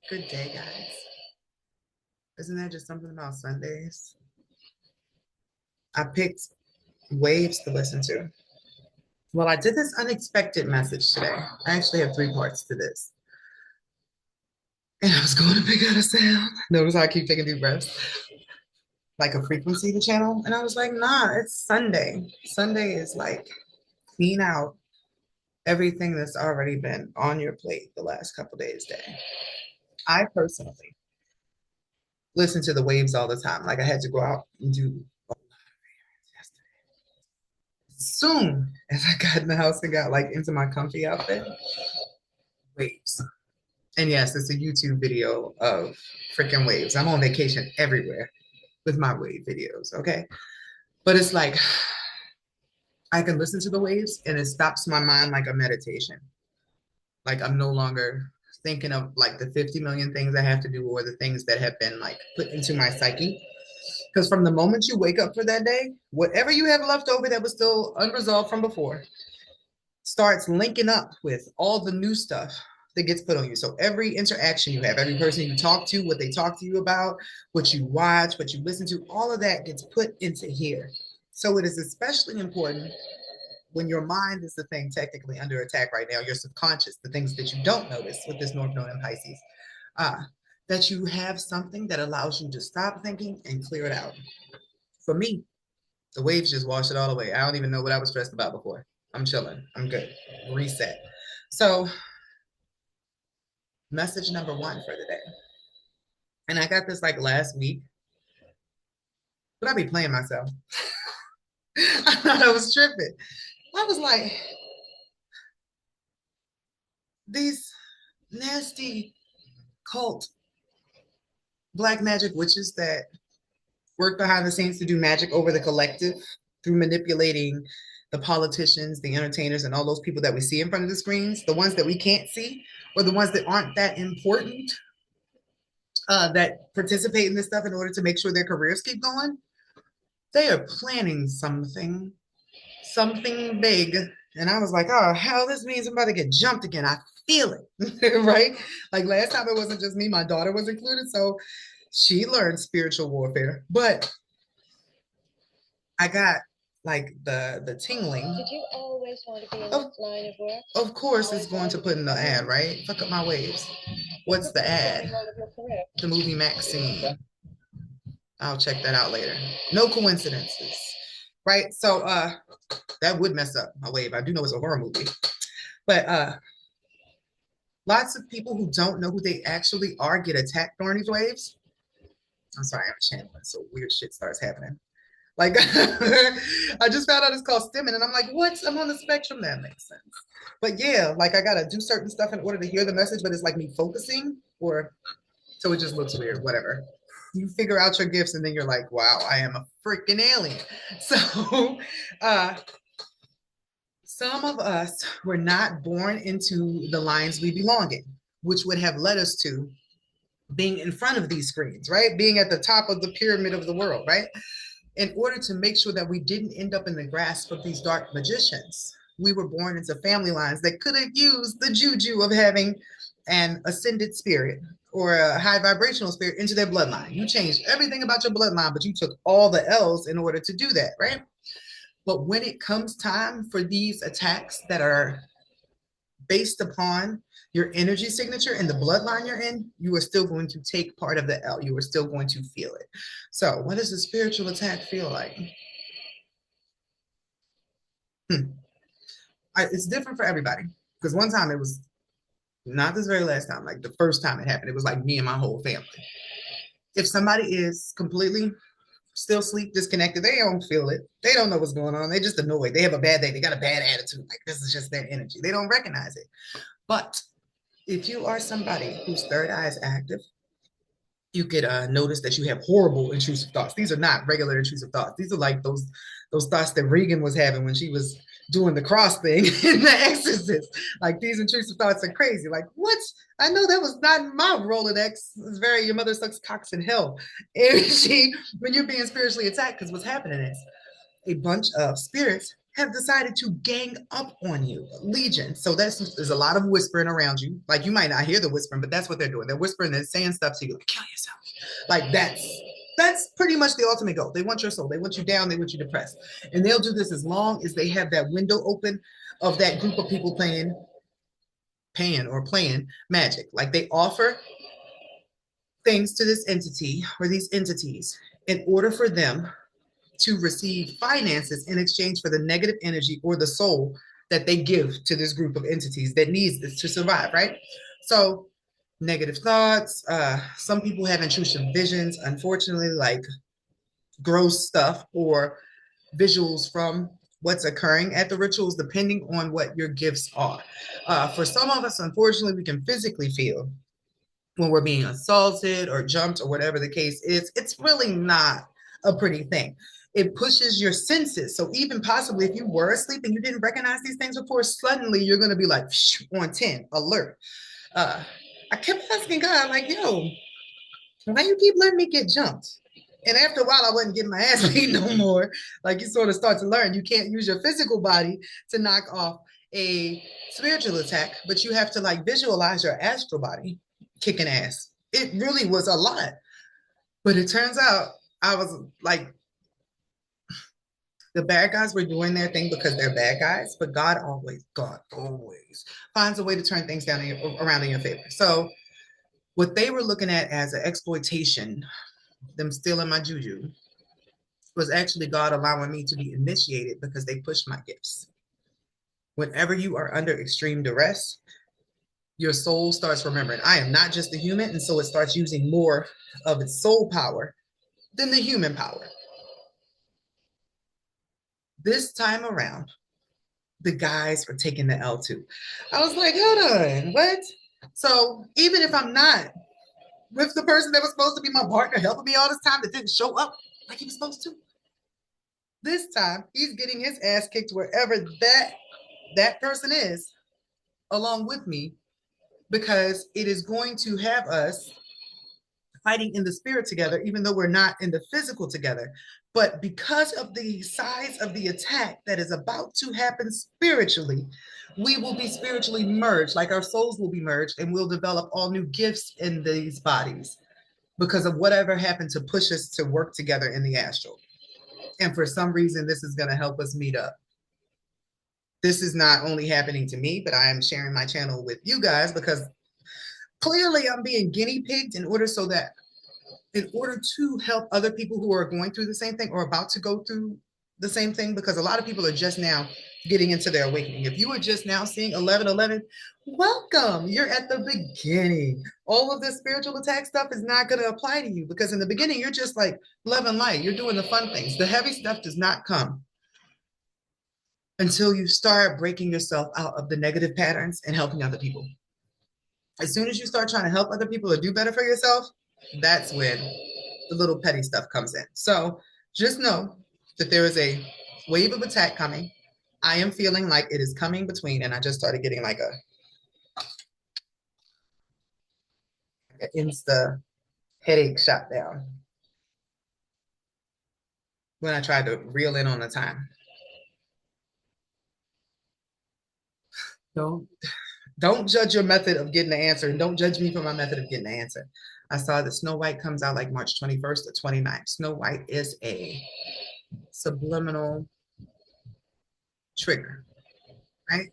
Good day, guys. Isn't that just something about Sundays? I picked waves to listen to. Well, I did this unexpected message today. I actually have three parts to this. And I was going to pick out a sound. Notice how I keep taking deep breaths, like a frequency to channel. And I was like, nah, it's Sunday. Sunday is like clean out everything that's already been on your plate the last couple days day. I personally listen to the waves all the time. Like I had to go out and do soon as I got in the house and got like into my comfy outfit, waves. And yes, it's a YouTube video of freaking waves. I'm on vacation everywhere with my wave videos, okay? But it's like I can listen to the waves and it stops my mind like a meditation. Like I'm no longer thinking of like the 50 million things I have to do or the things that have been like put into my psyche. Because from the moment you wake up for that day, whatever you have left over that was still unresolved from before starts linking up with all the new stuff that gets put on you. So every interaction you have, every person you talk to, what they talk to you about, what you watch, what you listen to, all of that gets put into here. So it is especially important when your mind is the thing technically under attack right now, your subconscious, the things that you don't notice with this North Node in Pisces, uh, that you have something that allows you to stop thinking and clear it out. For me, the waves just wash it all away. I don't even know what I was stressed about before. I'm chilling. I'm good. Reset. So, message number one for the day. And I got this like last week, but I be playing myself. I thought I was tripping. I was like, these nasty cult black magic witches that work behind the scenes to do magic over the collective through manipulating the politicians, the entertainers, and all those people that we see in front of the screens, the ones that we can't see, or the ones that aren't that important, that participate in this stuff in order to make sure their careers keep going. They are planning something big. And I was like, oh, hell, this means I'm about to get jumped again. I feel it, right? Like last time, it wasn't just me, my daughter was included. So she learned spiritual warfare. But I got like the tingling. Did you always want to be in this line of work? Of course, it's going to put in the ad, right? Fuck up my waves. What's the ad? The movie Maxine. I'll check that out later. No coincidences, right? So that would mess up my wave. I do know it's a horror movie, but lots of people who don't know who they actually are get attacked during these waves. I'm sorry, I'm channeling, so weird shit starts happening. Like I just found out it's called stimming, and I'm like, what? I'm on the spectrum. That makes sense. But yeah, like I gotta do certain stuff in order to hear the message, but it's like me focusing, or so it just looks weird. Whatever. You figure out your gifts, and then you're like, wow, I am a freaking alien. So some of us were not born into the lines we belong in, which would have led us to being in front of these screens, right? Being at the top of the pyramid of the world, right? In order to make sure that we didn't end up in the grasp of these dark magicians, we were born into family lines that could have used the juju of having an ascended spirit or a high vibrational spirit into their bloodline. You changed everything about your bloodline, but you took all the L's in order to do that, right? But when it comes time for these attacks that are based upon your energy signature and the bloodline you're in, you are still going to take part of the L. You are still going to feel it. So, what does a spiritual attack feel like? It's different for everybody. Because one time it was not this very last time, like the first time it happened, it was like me and my whole family. If somebody is completely still sleep disconnected, they don't feel it. They don't know what's going on. They're just annoyed. They have a bad day. They got a bad attitude. Like this is just their energy. They don't recognize it. But if you are somebody whose third eye is active, you could notice that you have horrible intrusive thoughts. These are not regular intrusive thoughts. These are like those thoughts that Regan was having when she was doing the cross thing in The Exorcist. Like these intrusive thoughts are crazy. Like what? I know that was not my Rolodex. It's very your mother sucks cocks in hell. And she when you're being spiritually attacked, because what's happening is a bunch of spirits have decided to gang up on you. Legion. So there's a lot of whispering around you. Like you might not hear the whispering, but that's what they're doing. They're whispering and saying stuff to you, like, kill yourself. Like that's pretty much the ultimate goal. They want your soul. They want you down. They want you depressed. And they'll do this as long as they have that window open of that group of people playing magic. Like they offer things to this entity or these entities in order for them to receive finances in exchange for the negative energy or the soul that they give to this group of entities that needs this to survive, right? So negative thoughts, some people have intrusive visions, unfortunately, like gross stuff or visuals from what's occurring at the rituals, depending on what your gifts are. For some of us, unfortunately, we can physically feel when we're being assaulted or jumped or whatever the case is. It's really not a pretty thing. It pushes your senses. So even possibly if you were asleep and you didn't recognize these things before, suddenly you're going to be like on 10, alert. I kept asking God, like, yo, why you keep letting me get jumped? And after a while, I wasn't getting my ass beat no more. Like you sort of start to learn, you can't use your physical body to knock off a spiritual attack, but you have to like visualize your astral body kicking ass. It really was a lot. But it turns out I was like, the bad guys were doing their thing because they're bad guys, but God always finds a way to turn things around in your favor. So what they were looking at as an exploitation, them stealing my juju, was actually God allowing me to be initiated because they pushed my gifts. Whenever you are under extreme duress, your soul starts remembering, I am not just a human. And so it starts using more of its soul power than the human power. This time around, the guys were taking the L2. I was like, hold on, what? So even if I'm not with the person that was supposed to be my partner helping me all this time that didn't show up like he was supposed to, this time he's getting his ass kicked wherever that person is along with me, because it is going to have us fighting in the spirit together, even though we're not in the physical together. But because of the size of the attack that is about to happen spiritually, we will be spiritually merged, like our souls will be merged, and we'll develop all new gifts in these bodies because of whatever happened to push us to work together in the astral. And for some reason, this is going to help us meet up. This is not only happening to me, but I am sharing my channel with you guys because clearly I'm being guinea pigged in order to help other people who are going through the same thing or about to go through the same thing, because a lot of people are just now getting into their awakening. If you are just now seeing 1111, welcome. You're at the beginning. All of this spiritual attack stuff is not going to apply to you because in the beginning, you're just like love and light. You're doing the fun things. The heavy stuff does not come until you start breaking yourself out of the negative patterns and helping other people. As soon as you start trying to help other people or do better for yourself, that's when the little petty stuff comes in. So just know that there is a wave of attack coming. I am feeling like it is coming between, and I just started getting like an insta headache shot down when I tried to reel in on the time. Don't judge your method of getting the answer, and don't judge me for my method of getting the answer. I saw that Snow White comes out like March 21st or 29th. Snow White is a subliminal trigger, right?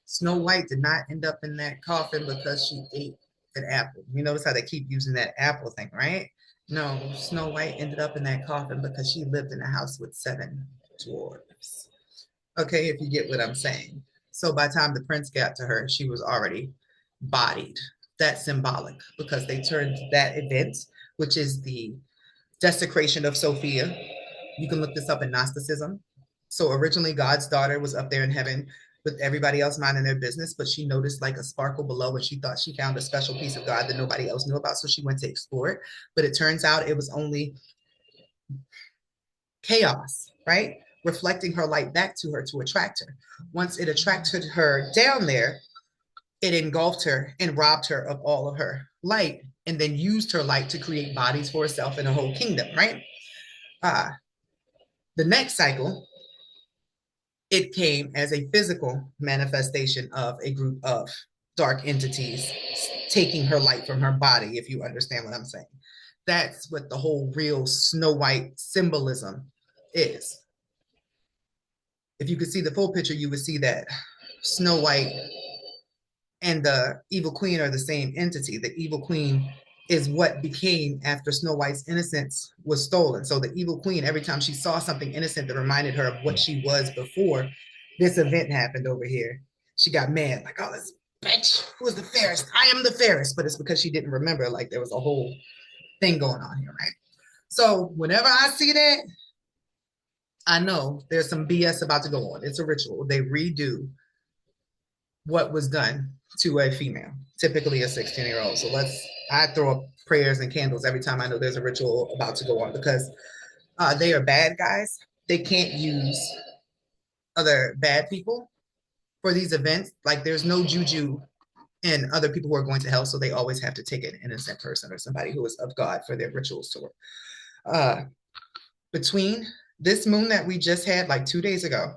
Snow White did not end up in that coffin because she ate an apple. You notice how they keep using that apple thing, right? No, Snow White ended up in that coffin because she lived in a house with 7 dwarves. Okay, if you get what I'm saying. So by the time the prince got to her, she was already bodied. That's symbolic because they turned that event, which is the desecration of Sophia. You can look this up in Gnosticism. So originally God's daughter was up there in heaven with everybody else minding their business, but she noticed like a sparkle below and she thought she found a special piece of God that nobody else knew about. So she went to explore it. But it turns out it was only chaos, right? Reflecting her light back to her to attract her. Once it attracted her down there, it engulfed her and robbed her of all of her light and then used her light to create bodies for herself and a whole kingdom, right? The next cycle, It came as a physical manifestation of a group of dark entities taking her light from her body, if you understand what I'm saying. That's what the whole real Snow White symbolism is. If you could see the full picture, you would see that Snow White and the evil queen are the same entity. The evil queen is what became after Snow White's innocence was stolen. So the evil queen, every time she saw something innocent that reminded her of what she was before this event happened over here, she got mad, like, oh, this bitch, who is the fairest? I am the fairest. But it's because she didn't remember, like, there was a whole thing going on here, right? So whenever I see that, I know there's some BS about to go on. It's a ritual. They redo what was done to a female, typically a 16-year-old. So I throw up prayers and candles every time I know there's a ritual about to go on because they are bad guys. They can't use other bad people for these events. Like there's no juju and other people who are going to hell. So they always have to take an innocent person or somebody who is of God for their rituals to work. Between this moon that we just had like 2 days ago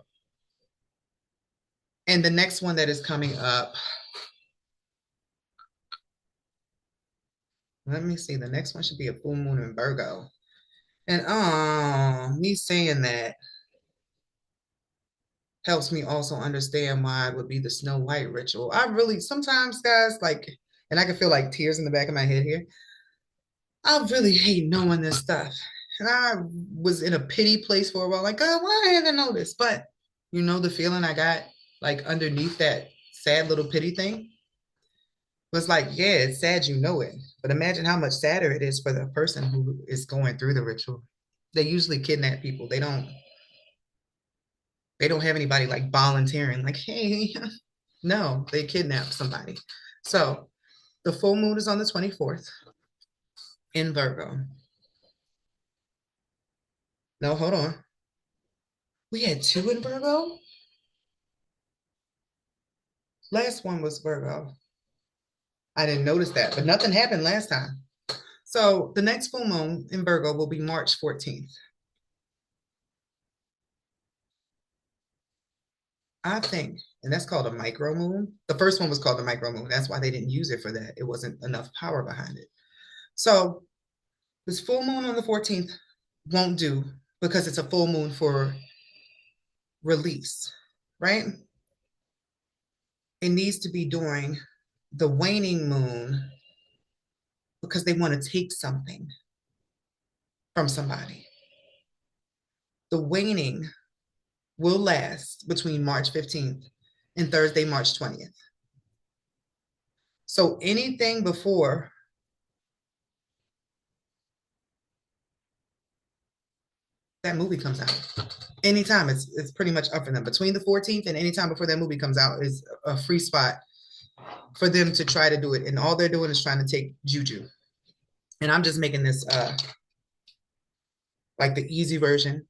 and the next one that is coming up, let me see, the next one should be a full moon in Virgo. And me saying that helps me also understand why it would be the Snow White ritual. I really sometimes, guys, like, and I can feel like tears in the back of my head here. I really hate knowing this stuff. And I was in a pity place for a while, like, God, why I haven't noticed? But you know the feeling I got like underneath that sad little pity thing was like, yeah, it's sad you know it. But imagine how much sadder it is for the person who is going through the ritual. They usually kidnap people. They don't have anybody like volunteering, like, hey, no, they kidnap somebody. So the full moon is on the 24th in Virgo. No, hold on. We had two in Virgo? Last one was Virgo. I didn't notice that, but nothing happened last time. So the next full moon in Virgo will be March 14th. I think, and that's called a micro moon. The first one was called the micro moon. That's why they didn't use it for that. It wasn't enough power behind it. So this full moon on the 14th won't do because it's a full moon for release, right? It needs to be during the waning moon because they want to take something from somebody. The waning will last between March 15th and Thursday, March 20th. So anything before that movie comes out, anytime it's pretty much up for them. Between the 14th and anytime before that movie comes out is a free spot for them to try to do it. And all they're doing is trying to take juju. And I'm just making this like the easy version.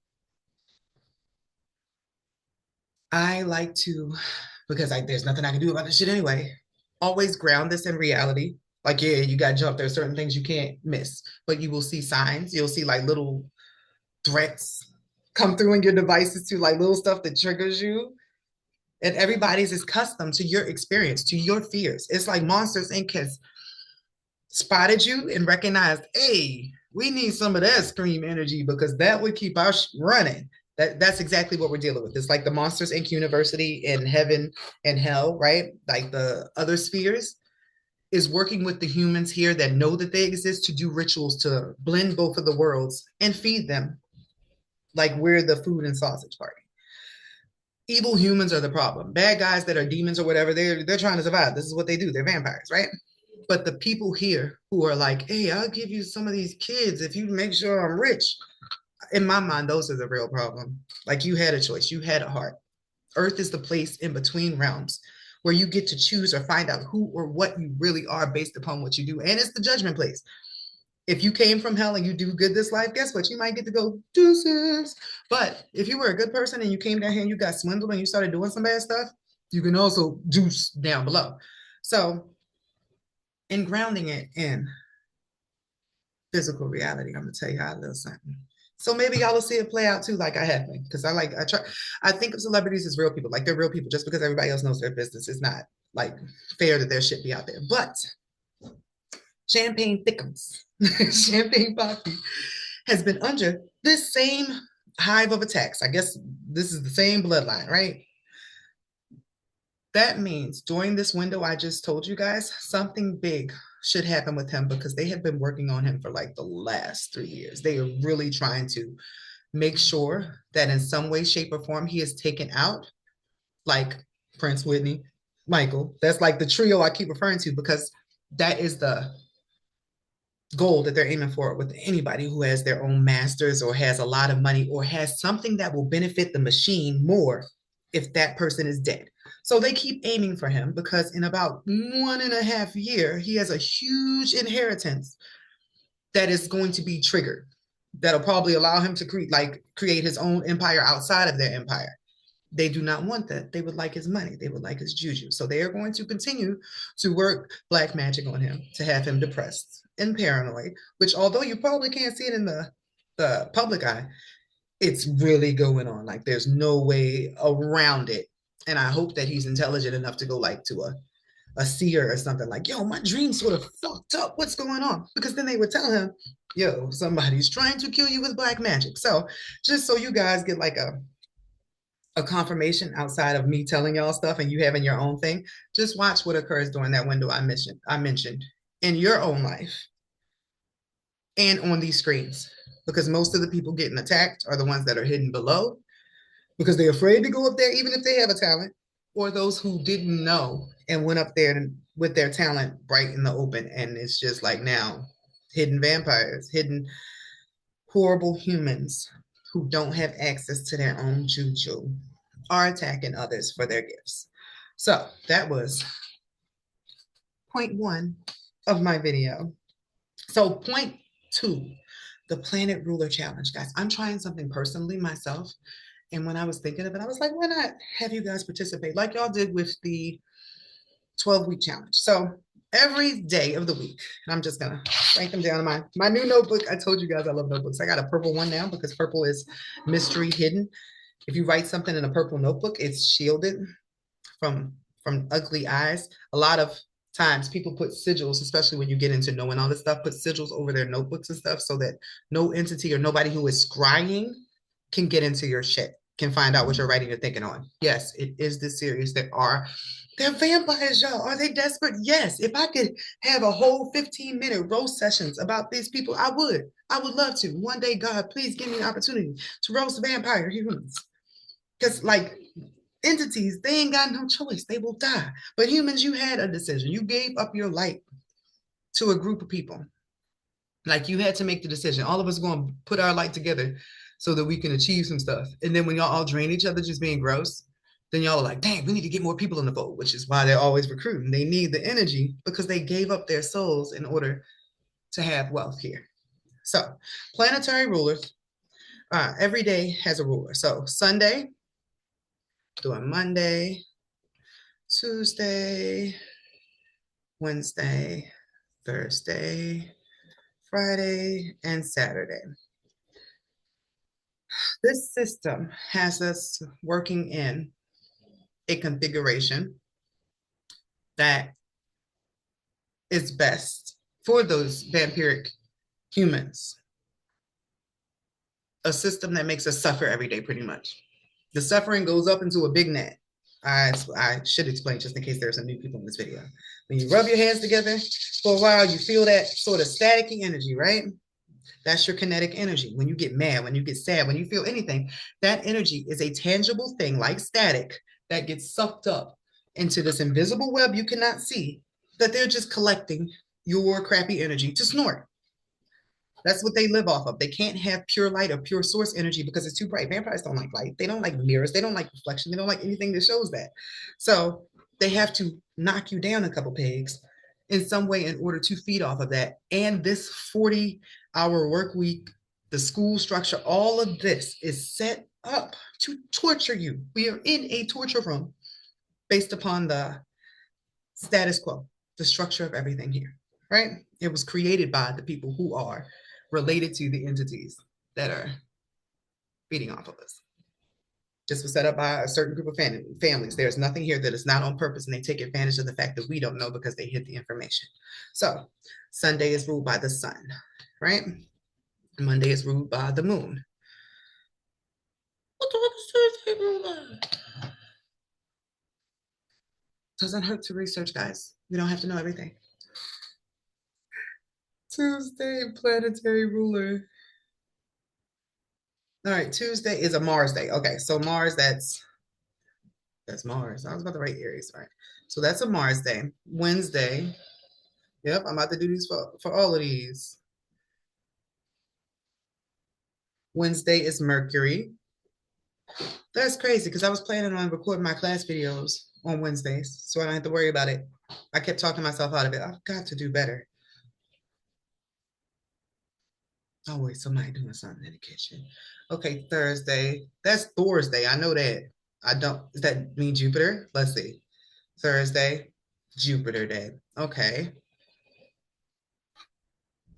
I like to, because there's nothing I can do about this shit anyway, always ground this in reality. Like, yeah, you got jumped. There's certain things you can't miss, but you will see signs. You'll see like little threats come through in your devices to like little stuff that triggers you. And everybody's is custom to your experience, to your fears. It's like Monsters Inc. has spotted you and recognized, hey, we need some of that scream energy because that would keep us running. That's exactly what we're dealing with. It's like the Monsters Inc. University in heaven and hell, right? Like the other spheres is working with the humans here that know that they exist to do rituals to blend both of the worlds and feed them like we're the food and sausage party. Evil humans are the problem. Bad guys that are demons or whatever, they're trying to survive. This is what they do. They're vampires, right? But the people here who are like, hey, I'll give you some of these kids if you make sure I'm rich. In my mind, those are the real problem. Like you had a choice, you had a heart. Earth is the place in between realms where you get to choose or find out who or what you really are based upon what you do. And it's the judgment place. If you came from hell and you do good this life, guess what? You might get to go deuces. But if you were a good person and you came down here and you got swindled and you started doing some bad stuff, you can also deuce down below. So in grounding it in physical reality, I'm gonna tell you how a little something. So maybe y'all will see it play out too, like I have been. Because I think of celebrities as real people. Like they're real people. Just because everybody else knows their business is not like fair that their shit be out there. But Champagne Thickums, Champagne Poppy has been under this same hive of attacks. I guess this is the same bloodline, right? That means during this window I just told you guys, something big should happen with him because they have been working on him for like the last 3 years. They are really trying to make sure that in some way, shape, or form he is taken out, like Prince, Whitney, Michael. That's like the trio I keep referring to because that is the goal that they're aiming for with anybody who has their own masters or has a lot of money or has something that will benefit the machine more if that person is dead. So they keep aiming for him because in about 1.5 years, he has a huge inheritance that is going to be triggered. That'll probably allow him to create his own empire outside of their empire. They do not want that. They would like his money. They would like his juju. So they are going to continue to work black magic on him to have him depressed and paranoid, which although you probably can't see it in the public eye, it's really going on. Like there's no way around it. And I hope that he's intelligent enough to go like to a seer or something like, yo, my dream sort of fucked up. What's going on? Because then they would tell him, yo, somebody's trying to kill you with black magic. So just so you guys get like a confirmation outside of me telling y'all stuff and you having your own thing, just watch what occurs during that window I mentioned in your own life and on these screens. Because most of the people getting attacked are the ones that are hidden below because they're afraid to go up there, even if they have a talent, or those who didn't know and went up there with their talent bright in the open. And it's just like now hidden vampires, hidden horrible humans who don't have access to their own juju are attacking others for their gifts. So that was point one of my video. So point two, the Planet Ruler Challenge, guys. I'm trying something personally myself. And when I was thinking of it, I was like, why not have you guys participate like y'all did with the 12-week challenge? So every day of the week, and I'm just gonna write them down in my new notebook. I told you guys I love notebooks. I got a purple one now because purple is mystery hidden. If you write something in a purple notebook, it's shielded from ugly eyes. A lot of times people put sigils, especially when you get into knowing all this stuff, put sigils over their notebooks and stuff so that no entity or nobody who is scrying can get into your shit, can find out what you're writing or thinking on. Yes, it is this serious. They're vampires, y'all. Are they desperate? Yes. If I could have a whole 15-minute roast sessions about these people, I would. I would love to. One day, God, please give me an opportunity to roast vampire humans. Because, like, entities, they ain't got no choice. They will die. But humans, you had a decision. You gave up your light to a group of people. Like, you had to make the decision. All of us are going to put our light together so that we can achieve some stuff. And then when y'all all drain each other just being gross, then y'all are like, dang, we need to get more people in the fold, which is why they're always recruiting. They need the energy because they gave up their souls in order to have wealth here. So, planetary rulers, every day has a ruler. So, Sunday, doing Monday, Tuesday, Wednesday, Thursday, Friday, and Saturday. This system has us working in a configuration that is best for those vampiric humans. A system that makes us suffer every day, pretty much. The suffering goes up into a big net. I should explain just in case there's some new people in this video. When you rub your hands together for a while, you feel that sort of staticky energy, right? That's your kinetic energy. When you get mad, when you get sad, when you feel anything, that energy is a tangible thing like static that gets sucked up into this invisible web you cannot see, that they're just collecting your crappy energy to snort. That's what they live off of. They can't have pure light or pure source energy because it's too bright. Vampires don't like light. They don't like mirrors. They don't like reflection. They don't like anything that shows that. So they have to knock you down a couple pegs in some way in order to feed off of that. And this 40-hour work week, the school structure, all of this is set up to torture you. We are in a torture room based upon the status quo, the structure of everything here, right? It was created by the people who are related to the entities that are feeding off of us. This was set up by a certain group of families. There's nothing here that is not on purpose, and they take advantage of the fact that we don't know because they hid the information. So Sunday is ruled by the sun, right? Monday is ruled by the moon. What the fuck is Tuesday ruled by? Doesn't hurt to research, guys. We don't have to know everything. Tuesday, planetary ruler. All right, Tuesday is a Mars day. Okay, so Mars, that's Mars. I was about to write Aries, right? So that's a Mars day. Wednesday. Yep, I'm about to do these for all of these. Wednesday is Mercury. That's crazy because I was planning on recording my class videos on Wednesdays, so I don't have to worry about it. I kept talking myself out of it. I've got to do better. Oh, wait, somebody doing something in the kitchen. Okay, Thursday. That's Thursday. I know that. I don't, does that mean Jupiter? Let's see. Thursday, Jupiter day. Okay.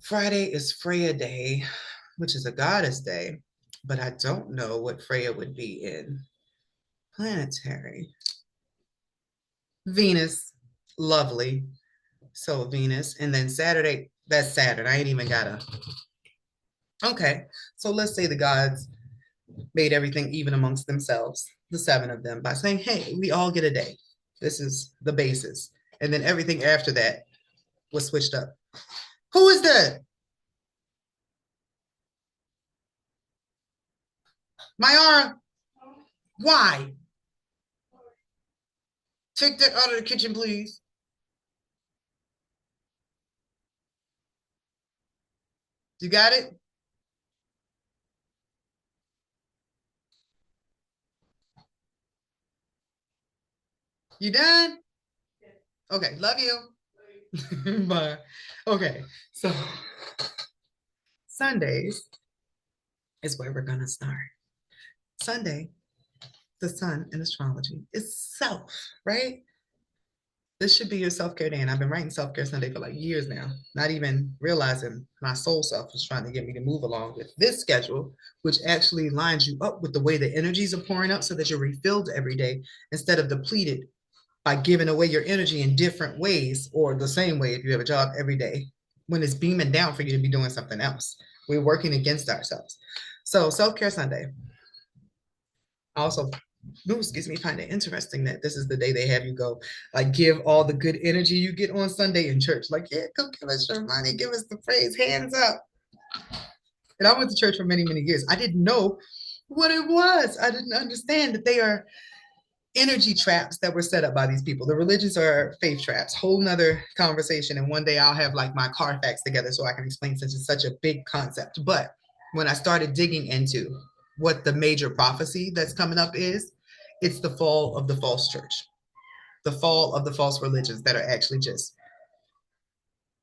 Friday is Freya day, which is a goddess day, but I don't know what Freya would be in planetary. Venus, lovely. So Venus. And then Saturday, that's Saturn. I ain't even got a. Okay. So let's say the gods made everything even amongst themselves, the seven of them, by saying, hey, we all get a day. This is the basis. And then everything after that was switched up. Who is that? Mayara, why? Take that out of the kitchen, please. You got it? You done? Okay, love you. Bye. Okay, so Sundays is where we're gonna start. Sunday, the sun in astrology is self, right? This should be your self-care day. And I've been writing self-care Sunday for like years now, not even realizing my soul self is trying to get me to move along with this schedule, which actually lines you up with the way the energies are pouring up so that you're refilled every day instead of depleted by giving away your energy in different ways or the same way if you have a job every day when it's beaming down for you to be doing something else. We're working against ourselves. So self-care Sunday. Also, excuse me, find it interesting that this is the day they have you go, like, give all the good energy you get on Sunday in church. Like, yeah, come give us your money, give us the praise, hands up. And I went to church for many, many years. I didn't know what it was. I didn't understand that they are energy traps that were set up by these people. The religions are faith traps, whole nother conversation. And one day I'll have like my Carfax together so I can explain since it's such a big concept. But when I started digging into what the major prophecy that's coming up is, it's the fall of the false church, the fall of the false religions that are actually just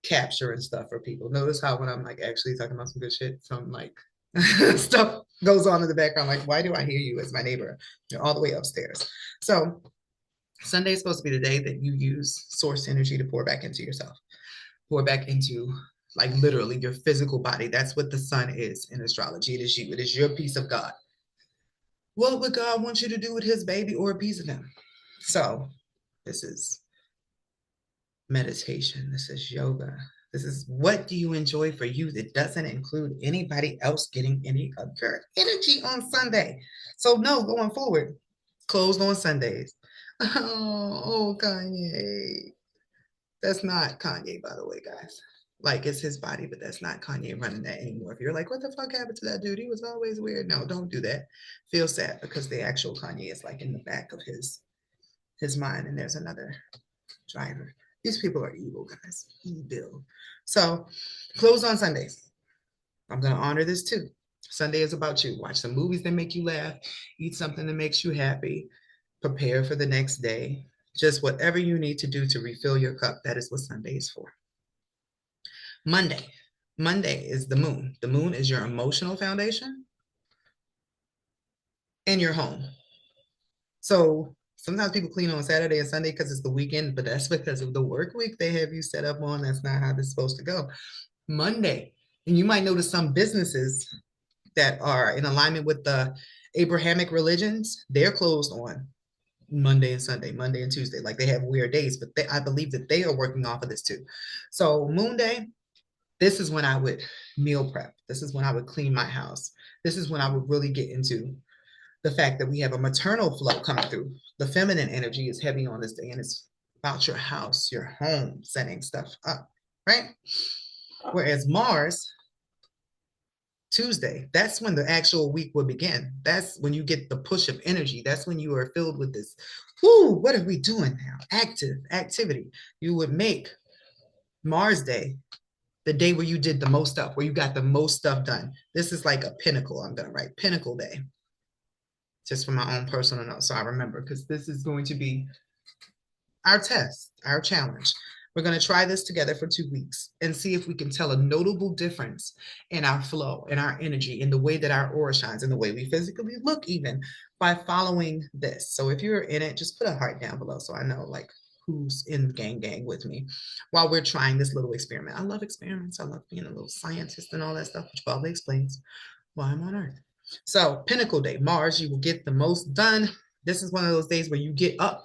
capturing stuff for people. Notice how when I'm like actually talking about some good shit, some like stuff goes on in the background. Like, why do I hear you as my neighbor? You're all the way upstairs. So Sunday is supposed to be the day that you use source energy to pour back into yourself, pour back into like literally your physical body. That's what the sun is in astrology. It is you. It is your piece of God. What would God want you to do with his baby or a piece of him? So this is meditation. This is yoga. This is what do you enjoy for you that doesn't include anybody else getting any of your energy on Sunday. So no, going forward, closed on Sundays. Oh, Kanye. That's not Kanye, by the way, guys. Like, it's his body, but that's not Kanye running that anymore. If you're like, what the fuck happened to that dude? He was always weird. No, don't do that. Feel sad because the actual Kanye is like in the back of his mind, and there's another driver. These people are evil, guys. Evil. So, close on Sundays. I'm going to honor this too. Sunday is about you. Watch some movies that make you laugh, eat something that makes you happy, prepare for the next day. Just whatever you need to do to refill your cup. That is what Sunday is for. Monday. Monday is the moon. The moon is your emotional foundation and your home. So sometimes people clean on Saturday and Sunday because it's the weekend, but that's because of the work week they have you set up on. That's not how this is supposed to go. Monday, and you might notice some businesses that are in alignment with the Abrahamic religions, they're closed on Monday and Sunday, Monday and Tuesday. Like they have weird days, but I believe that they are working off of this too. So Moon Day, this is when I would meal prep. This is when I would clean my house. This is when I would really get into the fact that we have a maternal flow coming through. The feminine energy is heavy on this day, and it's about your house, your home, setting stuff up, right? Whereas Mars, Tuesday, that's when the actual week will begin. That's when you get the push of energy. That's when you are filled with this, whoo, what are we doing now? Active activity. You would make Mars Day the day where you did the most stuff, where you got the most stuff done. This is like a pinnacle. I'm going to write Pinnacle Day just for my own personal note. So I remember, because this is going to be our test, our challenge. We're going to try this together for 2 weeks and see if we can tell a notable difference in our flow, in our energy, in the way that our aura shines, in the way we physically look, even by following this. So if you're in it, just put a heart down below so I know like who's in the gang with me while we're trying this little experiment. I love experiments. I love being a little scientist and all that stuff, which probably explains why I'm on Earth. So Pinnacle Day, Mars, you will get the most done. This is one of those days where you get up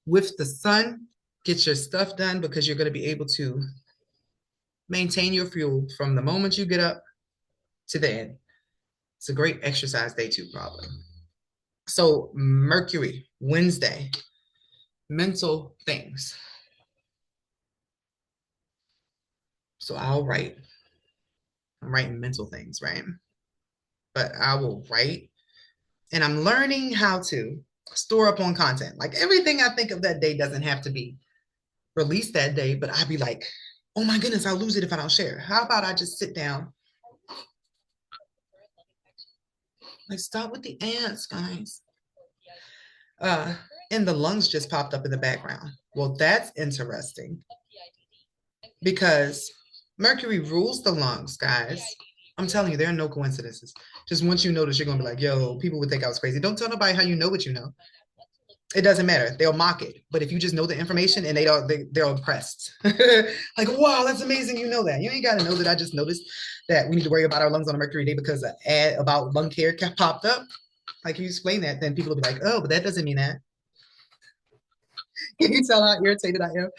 with the sun, get your stuff done, because you're going to be able to maintain your fuel from the moment you get up to the end. It's a great exercise day too, probably. So Mercury, Wednesday, mental things. So I'm writing mental things, right? But I will write, and I'm learning how to store up on content. Like everything I think of that day doesn't have to be released that day, but I'd be like, oh my goodness, I'll lose it if I don't share. How about I just sit down? Like, stop with the ants, guys. And the lungs just popped up in the background. Well, that's interesting because Mercury rules the lungs, guys. I'm telling you, there are no coincidences. Just once you notice, you're gonna be like, yo, people would think I was crazy. Don't tell nobody how you know what you know. It doesn't matter. They'll mock it. But if you just know the information and they're impressed. Like, wow, that's amazing. You know that. You ain't got to know that I just noticed that we need to worry about our lungs on a Mercury day because an ad about lung care popped up. Like, you explain that, then people will be like, oh, but that doesn't mean that. Can you tell how irritated I am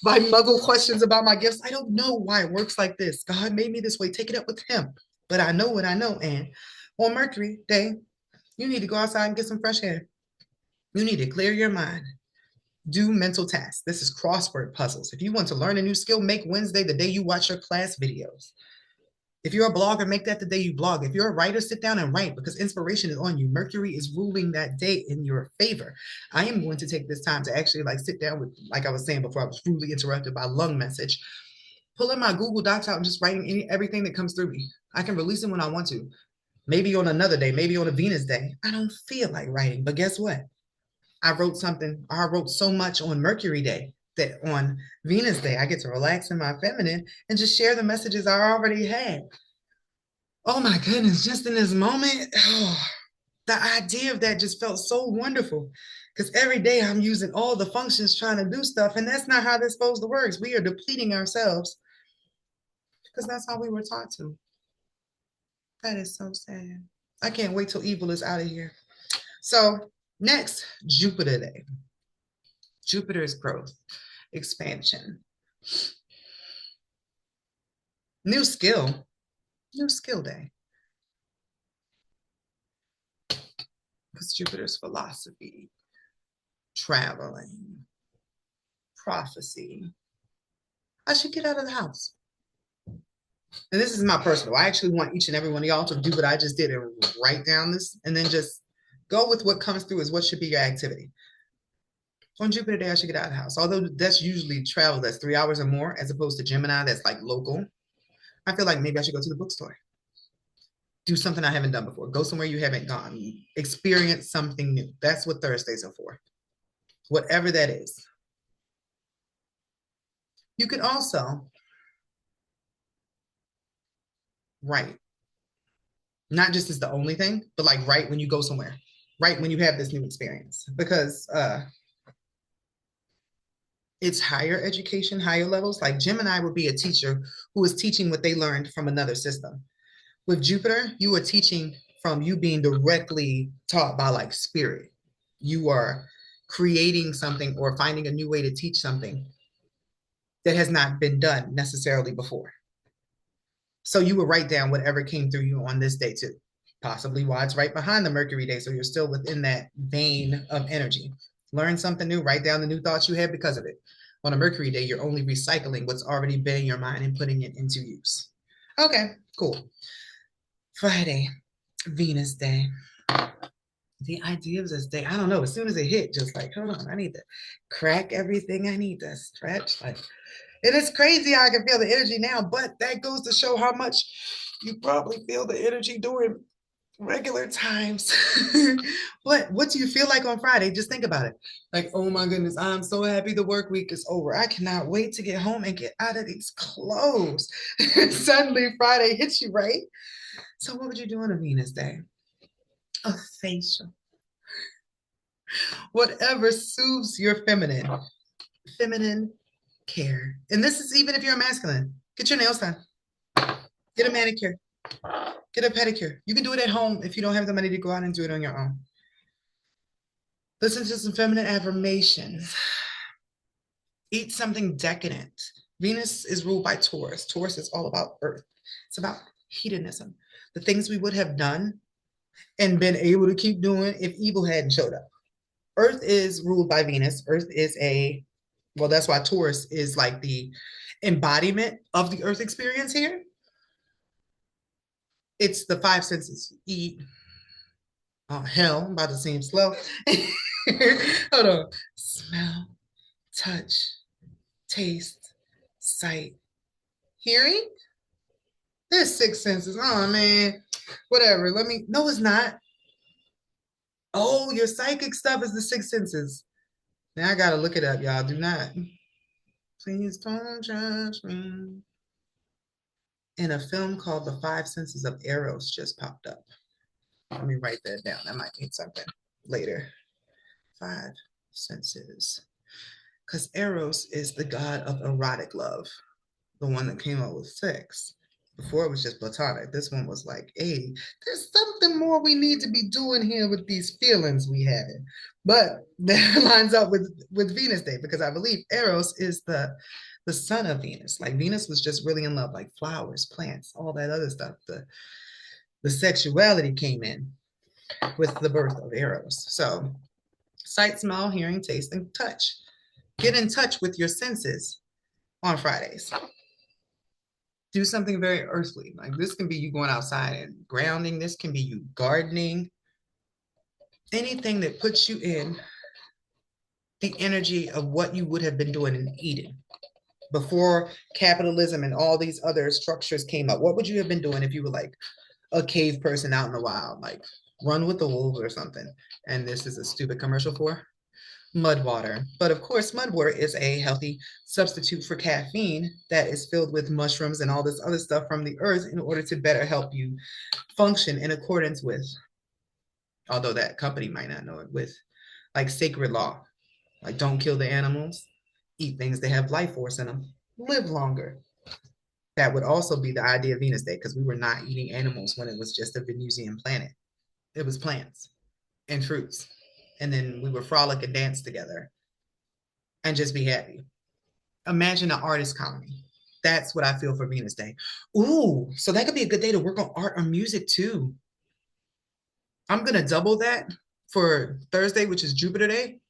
by muggle questions about my gifts? I don't know why it works like this. God made me this way. Take it up with him. But I know what I know. And on Mercury day, you need to go outside and get some fresh air. You need to clear your mind. Do mental tasks. This is crossword puzzles. If you want to learn a new skill, make Wednesday the day you watch your class videos. If you're a blogger, make that the day you blog. If you're a writer, sit down and write because inspiration is on you. Mercury is ruling that day in your favor. I am going to take this time to actually like sit down with, like I was saying before, I was rudely interrupted by a lung message. Pulling my Google Docs out and just writing everything that comes through me. I can release it when I want to. Maybe on another day, maybe on a Venus day. I don't feel like writing, but guess what? I wrote so much on Mercury day that on Venus day, I get to relax in my feminine and just share the messages I already had. Oh my goodness, just in this moment, the idea of that just felt so wonderful. Because every day I'm using all the functions trying to do stuff, and that's not how this supposed to work. We are depleting ourselves because that's how we were taught to. That is so sad. I can't wait till evil is out of here. So next, Jupiter day. Jupiter is growth, expansion, new skill day. Because Jupiter's philosophy, traveling, prophecy. I should get out of the house. And this is my personal. I actually want each and every one of y'all to do what I just did and write down this and then just go with what comes through as what should be your activity. On Jupiter day, I should get out of the house. Although that's usually travel that's 3 hours or more, as opposed to Gemini, that's like local. I feel like maybe I should go to the bookstore. Do something I haven't done before. Go somewhere you haven't gone. Experience something new. That's what Thursdays are for. Whatever that is. You can also write. Not just as the only thing, but like write when you go somewhere. Write when you have this new experience. Because it's higher education, higher levels. Like Gemini would be a teacher who is teaching what they learned from another system. With Jupiter, you are teaching from you being directly taught by like spirit. You are creating something or finding a new way to teach something that has not been done necessarily before. So you would write down whatever came through you on this day too, possibly why it's right behind the Mercury day. So you're still within that vein of energy. Learn something new, write down the new thoughts you had because of it. On a Mercury day, you're only recycling what's already been in your mind and putting it into use. Okay, cool. Friday, Venus day. The idea of this day, I don't know. As soon as it hit, just like, hold on, I need to crack everything. I need to stretch. Like, it is crazy how I can feel the energy now, but that goes to show how much you probably feel the energy during regular times. But what do you feel like on Friday? Just think about it. Like, oh my goodness, I'm so happy the work week is over. I cannot wait to get home and get out of these clothes. Suddenly Friday hits you, right? So what would you do on a Venus day? A facial. Whatever soothes your feminine care. And this is even if you're a masculine. Get your nails done. Get a manicure. Get a pedicure. You can do it at home if you don't have the money to go out and do it on your own. Listen to some feminine affirmations. Eat something decadent. Venus is ruled by Taurus. Taurus is all about earth. It's about hedonism. The things we would have done and been able to keep doing if evil hadn't showed up. Earth is ruled by Venus. Earth is well, that's why Taurus is like the embodiment of the earth experience here. It's the five senses. Eat. Oh, hell, I'm about to seem slow. Hold on. Smell, touch, taste, sight, hearing. There's six senses. Oh, man. Whatever. No, it's not. Oh, your psychic stuff is the six senses. Now I got to look it up, y'all. Do not. Please don't judge me. And a film called The Five Senses of Eros just popped up. Let me write that down. That might mean something later. Five senses. Because Eros is the god of erotic love, the one that came up with sex. Before it was just platonic. This one was like, hey, there's something more we need to be doing here with these feelings we have. But that lines up with Venus Day because I believe Eros is the son of Venus. Like Venus was just really in love, like flowers, plants, all that other stuff. The sexuality came in with the birth of Eros. So sight, smell, hearing, taste, and touch. Get in touch with your senses on Fridays. Do something very earthly. Like this can be you going outside and grounding. This can be you gardening. Anything that puts you in the energy of what you would have been doing in Eden before capitalism and all these other structures came up. What would you have been doing if you were like a cave person out in the wild, like run with the wolves or something? And this is a stupid commercial for mud water. But of course, mud water is a healthy substitute for caffeine that is filled with mushrooms and all this other stuff from the earth in order to better help you function in accordance with, although that company might not know it, with like sacred law. Like don't kill the animals, eat things that have life force in them, live longer. That would also be the idea of Venus Day because we were not eating animals when it was just a Venusian planet. It was plants and fruits. And then we would frolic and dance together and just be happy. Imagine an artist colony. That's what I feel for Venus Day. Ooh, so that could be a good day to work on art or music too. I'm going to double that for Thursday, which is Jupiter Day,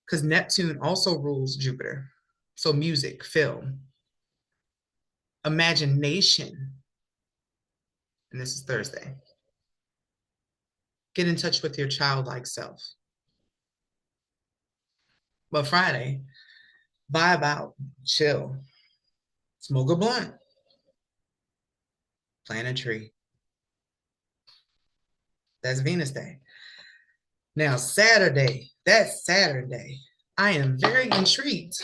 because Neptune also rules Jupiter. So music, film, imagination. And this is Thursday. Get in touch with your childlike self. But Friday, vibe out, chill, smoke a blunt, plant a tree. That's Venus Day. Now, Saturday, that's Saturday. I am very intrigued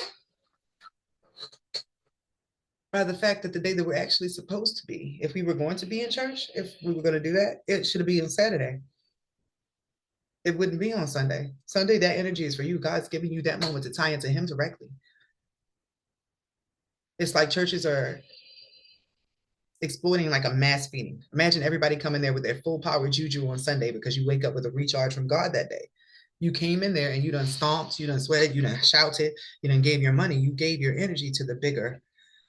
by the fact that the day that we're actually supposed to be, if we were going to be in church, if we were going to do that, it should be on Saturday. It wouldn't be on Sunday. Sunday, that energy is for you. God's giving you that moment to tie into Him directly. It's like churches are exploiting like a mass feeding. Imagine everybody coming there with their full power juju on Sunday because you wake up with a recharge from God that day. You came in there and you done stomped, you done sweated, you done shouted, you done gave your money, you gave your energy to the bigger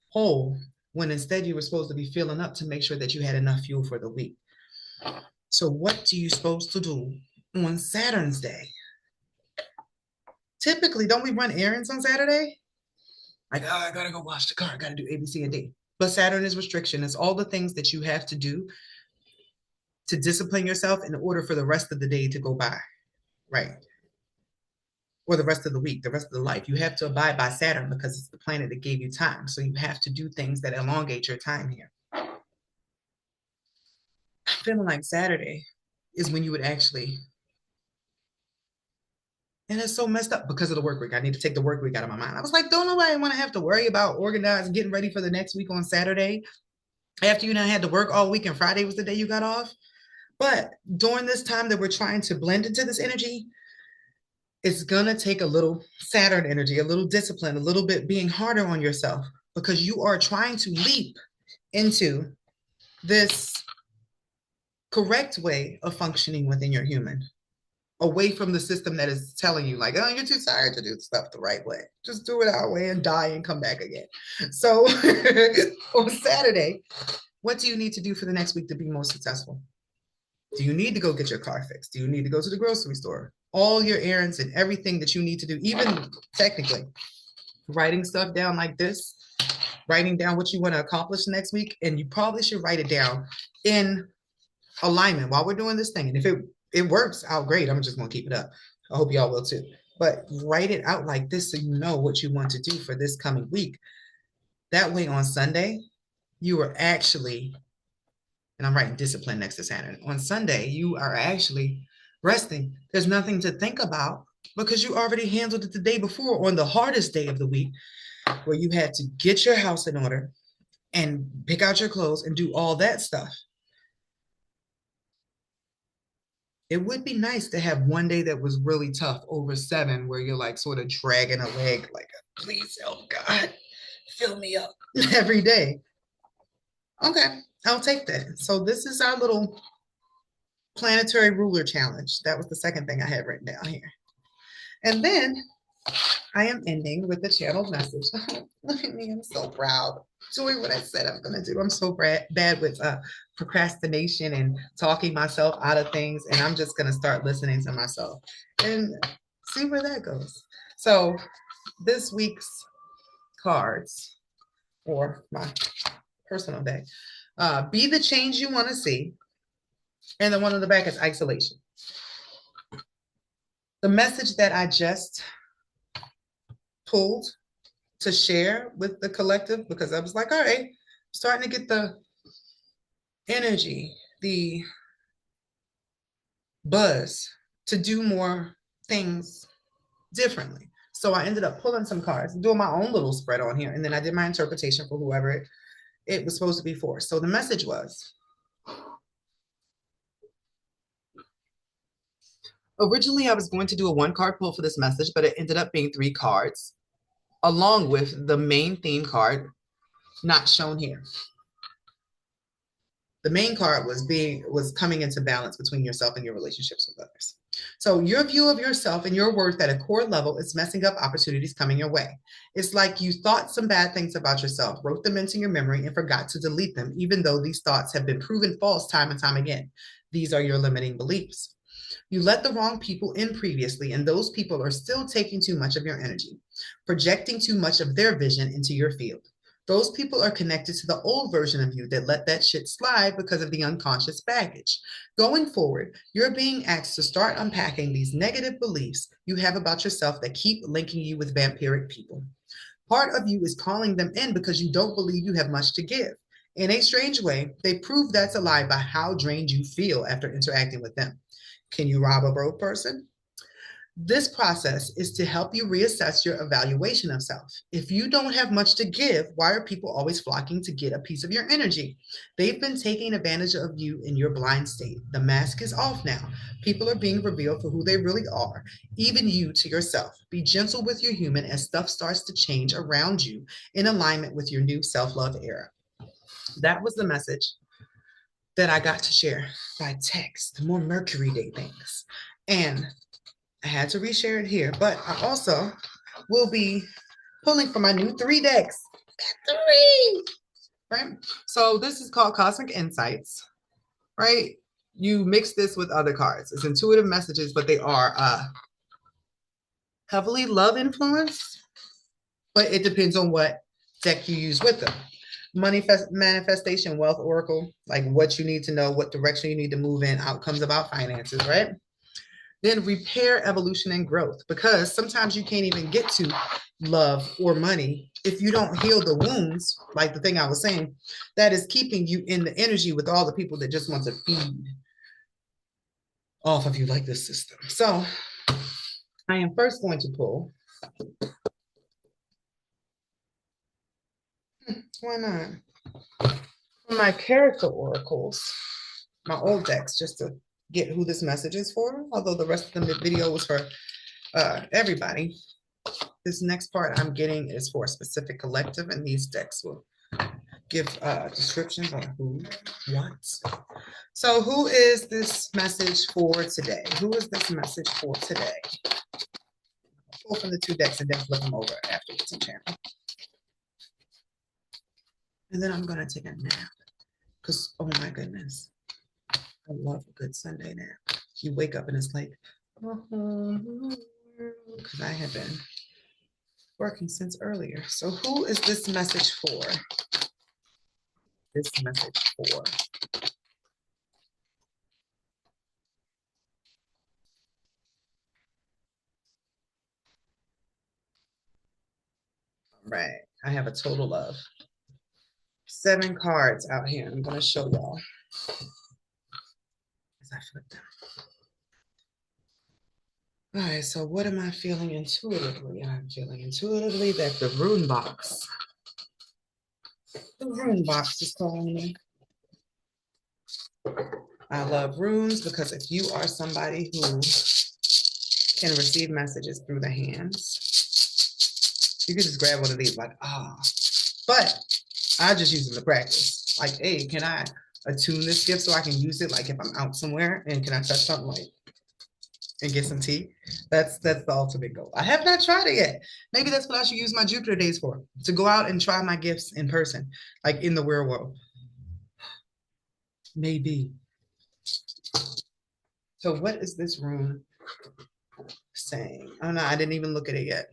whole, when instead you were supposed to be filling up to make sure that you had enough fuel for the week. So what do you supposed to do on Saturn's day? Typically, don't we run errands on Saturday? Like, oh, I gotta go wash the car, I gotta do A, B, C, and D. But Saturn is restriction. It's all the things that you have to do to discipline yourself in order for the rest of the day to go by, right? Or the rest of the week, the rest of the life. You have to abide by Saturn because it's the planet that gave you time. So you have to do things that elongate your time here. Feeling like Saturday is when you would actually, and it's so messed up because of the work week. I need to take the work week out of my mind. I was like, don't nobody want to have to worry about organizing, getting ready for the next week on Saturday after you now had to work all week and Friday was the day you got off. But during this time that we're trying to blend into this energy, it's gonna take a little Saturn energy, a little discipline, a little bit being harder on yourself because you are trying to leap into this correct way of functioning within your human, away from the system that is telling you like, oh, you're too tired to do stuff the right way. Just do it our way and die and come back again. So on Saturday, what do you need to do for the next week to be most successful? Do you need to go get your car fixed? Do you need to go to the grocery store? All your errands and everything that you need to do, even technically, writing stuff down like this, writing down what you want to accomplish next week, and you probably should write it down in alignment while we're doing this thing. And if it works out great, I'm just gonna keep it up. I hope y'all will too. But write it out like this so you know what you want to do for this coming week. That way on Sunday, you are actually, and I'm writing discipline next to Saturn. On Sunday, you are actually resting. There's nothing to think about because you already handled it the day before on the hardest day of the week, where you had to get your house in order and pick out your clothes and do all that stuff. It would be nice to have one day that was really tough over 7, where you're like sort of dragging a leg, like, please help God, fill me up every day. Okay, I'll take that. So this is our little planetary ruler challenge. That was the second thing I had written down here. And then I am ending with the channeled message. Look at me, I'm so proud. Doing what I said I'm gonna do. I'm so bad with procrastination and talking myself out of things, and I'm just gonna start listening to myself and see where that goes. So this week's cards, or my personal day, be the change you want to see, and the one on the back is isolation. The message that I just pulled to share with the collective, because I was like, all right, starting to get the energy, the buzz to do more things differently. So I ended up pulling some cards, doing my own little spread on here, and then I did my interpretation for whoever it was supposed to be for. So the message was, originally I was going to do a 1-card pull for this message, but it ended up being 3 cards, along with the main theme card not shown here. The main card was coming into balance between yourself and your relationships with others. So your view of yourself and your worth at a core level is messing up opportunities coming your way. It's like you thought some bad things about yourself, wrote them into your memory, and forgot to delete them, even though these thoughts have been proven false time and time again. These are your limiting beliefs. You let the wrong people in previously, and those people are still taking too much of your energy, projecting too much of their vision into your field. Those people are connected to the old version of you that let that shit slide because of the unconscious baggage. Going forward, you're being asked to start unpacking these negative beliefs you have about yourself that keep linking you with vampiric people. Part of you is calling them in because you don't believe you have much to give. In a strange way, they prove that's a lie by how drained you feel after interacting with them. Can you rob a broke person? This process is to help you reassess your evaluation of self. If you don't have much to give, why are people always flocking to get a piece of your energy? They've been taking advantage of you in your blind state. The mask is off now. People are being revealed for who they really are, even you to yourself. Be gentle with your human as stuff starts to change around you in alignment with your new self-love era. That was the message that I got to share by text, more Mercury Day things. And I had to reshare it here, but I also will be pulling from my new 3 decks. Three, right? So this is called Cosmic Insights, right? You mix this with other cards. It's intuitive messages, but they are heavily love influenced, but it depends on what deck you use with them. Manifestation, wealth oracle, like what you need to know, what direction you need to move in, outcomes about finances, right? Then repair, evolution, and growth, because sometimes you can't even get to love or money if you don't heal the wounds, like the thing I was saying, that is keeping you in the energy with all the people that just want to feed off of you like this system. So I am first going to pull. Why not? My character oracles, my old decks, just to get who this message is for, although the rest of the video was for everybody. This next part I'm getting is for a specific collective, and these decks will give descriptions on who, what. So who is this message for today? Who is this message for today? Pull from the 2 decks and then flip them over afterwards in channel. And then I'm going to take a nap because, oh my goodness, I love a good Sunday nap. You wake up and it's like, because I have been working since earlier. So who is this message for? This message for? All right, I have a total of 7 cards out here. I'm going to show y'all as I flip them. All right, so what am I feeling intuitively? I'm feeling intuitively that the rune box is calling me. I love runes because if you are somebody who can receive messages through the hands, you can just grab one of these like, but I just use them to practice. Like, hey, can I attune this gift so I can use it? Like if I'm out somewhere and can I touch something like and get some tea? That's the ultimate goal. I have not tried it yet. Maybe that's what I should use my Jupiter days for, to go out and try my gifts in person, like in the real world. Maybe. So what is this rune saying? Oh no, I didn't even look at it yet.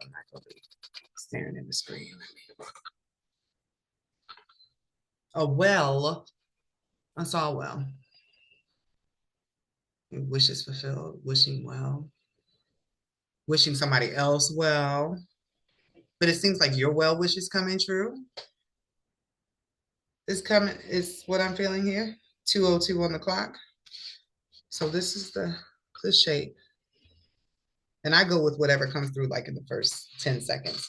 I'm not gonna be staring at the screen. A well. I saw a well. Wishes fulfilled, wishing well, wishing somebody else well. But it seems like your well wish is coming true. It's coming, is what I'm feeling here. 2:02 on the clock. So this is the shape. And I go with whatever comes through like in the first 10 seconds.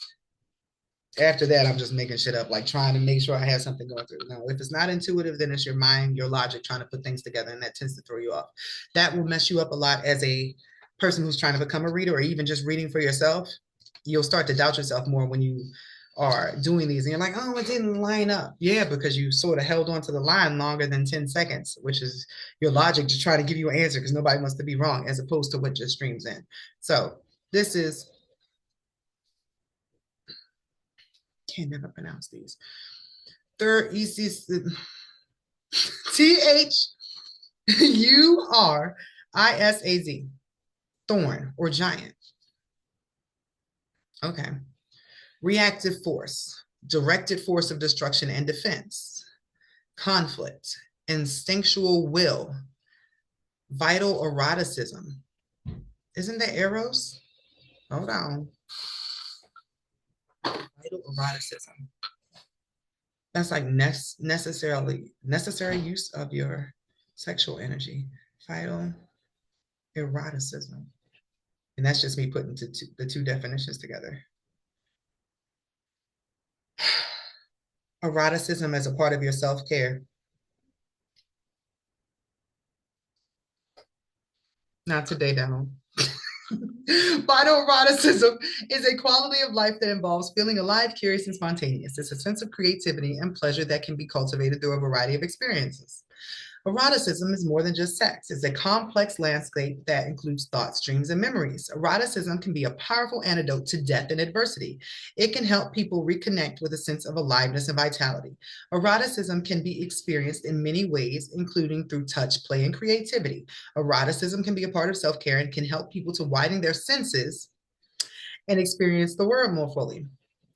After that, I'm just making shit up, like trying to make sure I have something going through. No, if it's not intuitive, then it's your mind, your logic trying to put things together, and that tends to throw you off. That will mess you up a lot as a person who's trying to become a reader, or even just reading for yourself. You'll start to doubt yourself more when you are doing these and you're like, oh, it didn't line up. Yeah, because you sort of held on to the line longer than 10 seconds, which is your logic to try to give you an answer because nobody wants to be wrong, as opposed to what just streams in. So this is, can't never pronounce these. Third EC THURISAZ, thorn or giant. Okay. Reactive force, directed force of destruction and defense, conflict, instinctual will, vital eroticism. Isn't that Eros? Hold on. Vital eroticism. That's like necessary use of your sexual energy. Vital eroticism. And that's just me putting the 2 definitions together. Eroticism as a part of your self-care. Not today, Donald. Vital eroticism is a quality of life that involves feeling alive, curious, and spontaneous. It's a sense of creativity and pleasure that can be cultivated through a variety of experiences. Eroticism is more than just sex. It's a complex landscape that includes thoughts, dreams, and memories. Eroticism can be a powerful antidote to death and adversity. It can help people reconnect with a sense of aliveness and vitality. Eroticism can be experienced in many ways, including through touch, play, and creativity. Eroticism can be a part of self-care and can help people to widen their senses and experience the world more fully.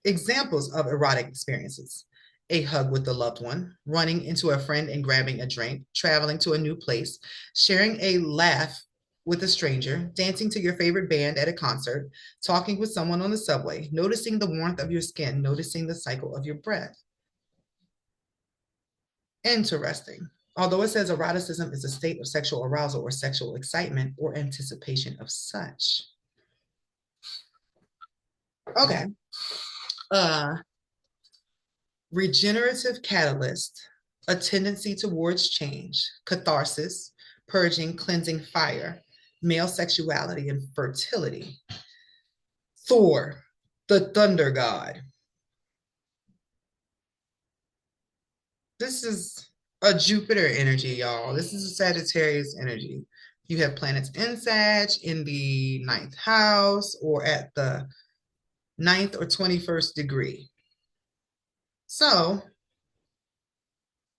Examples of erotic experiences: a hug with a loved one, running into a friend and grabbing a drink, traveling to a new place, sharing a laugh with a stranger, dancing to your favorite band at a concert, talking with someone on the subway, noticing the warmth of your skin, noticing the cycle of your breath. Interesting. Although it says eroticism is a state of sexual arousal or sexual excitement or anticipation of such. Okay. Uh, Regenerative catalyst, a tendency towards change, catharsis, purging, cleansing fire, male sexuality, and fertility. Thor, the thunder god. This is a Jupiter energy, y'all. This is a Sagittarius energy. You have planets in Sag in the ninth house or at the ninth or 21st degree. So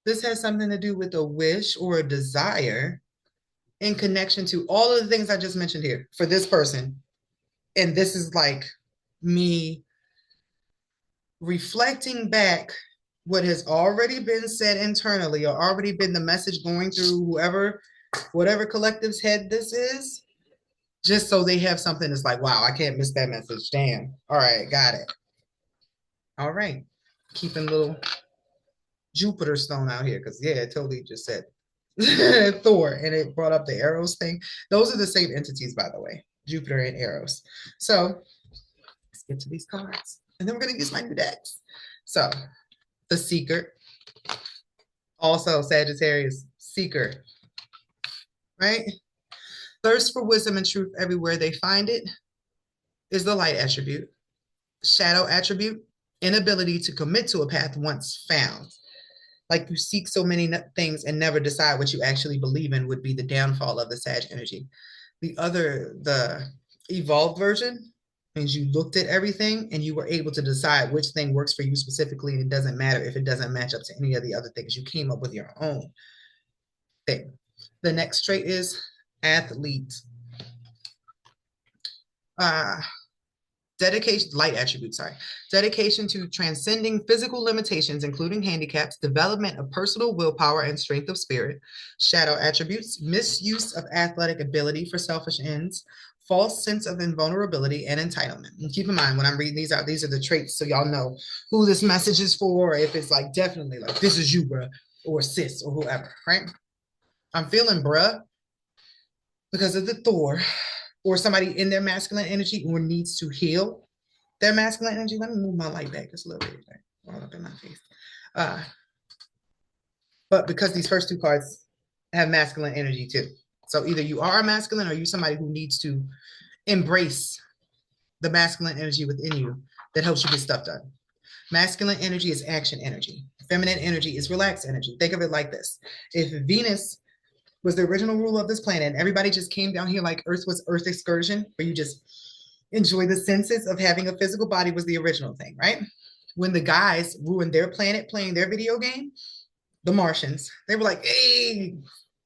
this has something to do with a wish or a desire in connection to all of the things I just mentioned here for this person. And this is like me reflecting back what has already been said internally or already been the message going through whatever collective's head this is, just so they have something that's like, wow, I can't miss that message. Damn. All right, got it. All right. Keeping little Jupiter stone out here because, yeah, it totally just said Thor, and it brought up the Eros thing. Those are the same entities, by the way, Jupiter and Eros. So let's get to these cards, and then we're going to use my new decks. So the Seeker, also Sagittarius, Seeker, right? Thirst for wisdom and truth everywhere they find it is the light attribute. Shadow attribute, inability to commit to a path once found. Like you seek so many things and never decide what you actually believe in would be the downfall of the Sag energy. The evolved version means you looked at everything and you were able to decide which thing works for you specifically, and it doesn't matter if it doesn't match up to any of the other things. You came up with your own thing. The next trait is athlete. Dedication, light attribute, sorry. Dedication to transcending physical limitations, including handicaps, development of personal willpower and strength of spirit. Shadow attributes, misuse of athletic ability for selfish ends, false sense of invulnerability and entitlement. And keep in mind, when I'm reading these out, these are the traits, so y'all know who this message is for, or if it's like definitely like, this is you, bruh, or sis, or whoever, right? I'm feeling bruh because of the Thor, or somebody in their masculine energy or needs to heal their masculine energy. Let me move my light back just a little bit. All up in my face. But because these first two cards have masculine energy too. So either you are a masculine or you're somebody who needs to embrace the masculine energy within you that helps you get stuff done. Masculine energy is action energy. Feminine energy is relaxed energy. Think of it like this. If Venus was the original rule of this planet, and everybody just came down here like Earth was Earth excursion, where you just enjoy the senses of having a physical body was the original thing, right? When the guys ruined their planet playing their video game, the Martians, they were like, hey,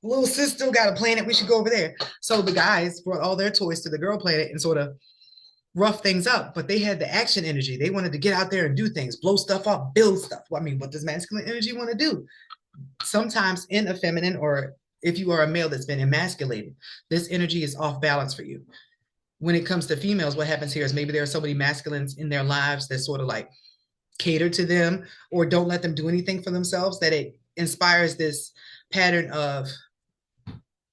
little sis still got a planet, we should go over there. So the guys brought all their toys to the girl planet and sort of rough things up, but they had the action energy. They wanted to get out there and do things, blow stuff up, build stuff. Well, I mean, what does masculine energy want to do? Sometimes in a feminine, or if you are a male that's been emasculated, this energy is off balance for you. When it comes to females, what happens here is maybe there are so many masculines in their lives that sort of like cater to them or don't let them do anything for themselves that it inspires this pattern of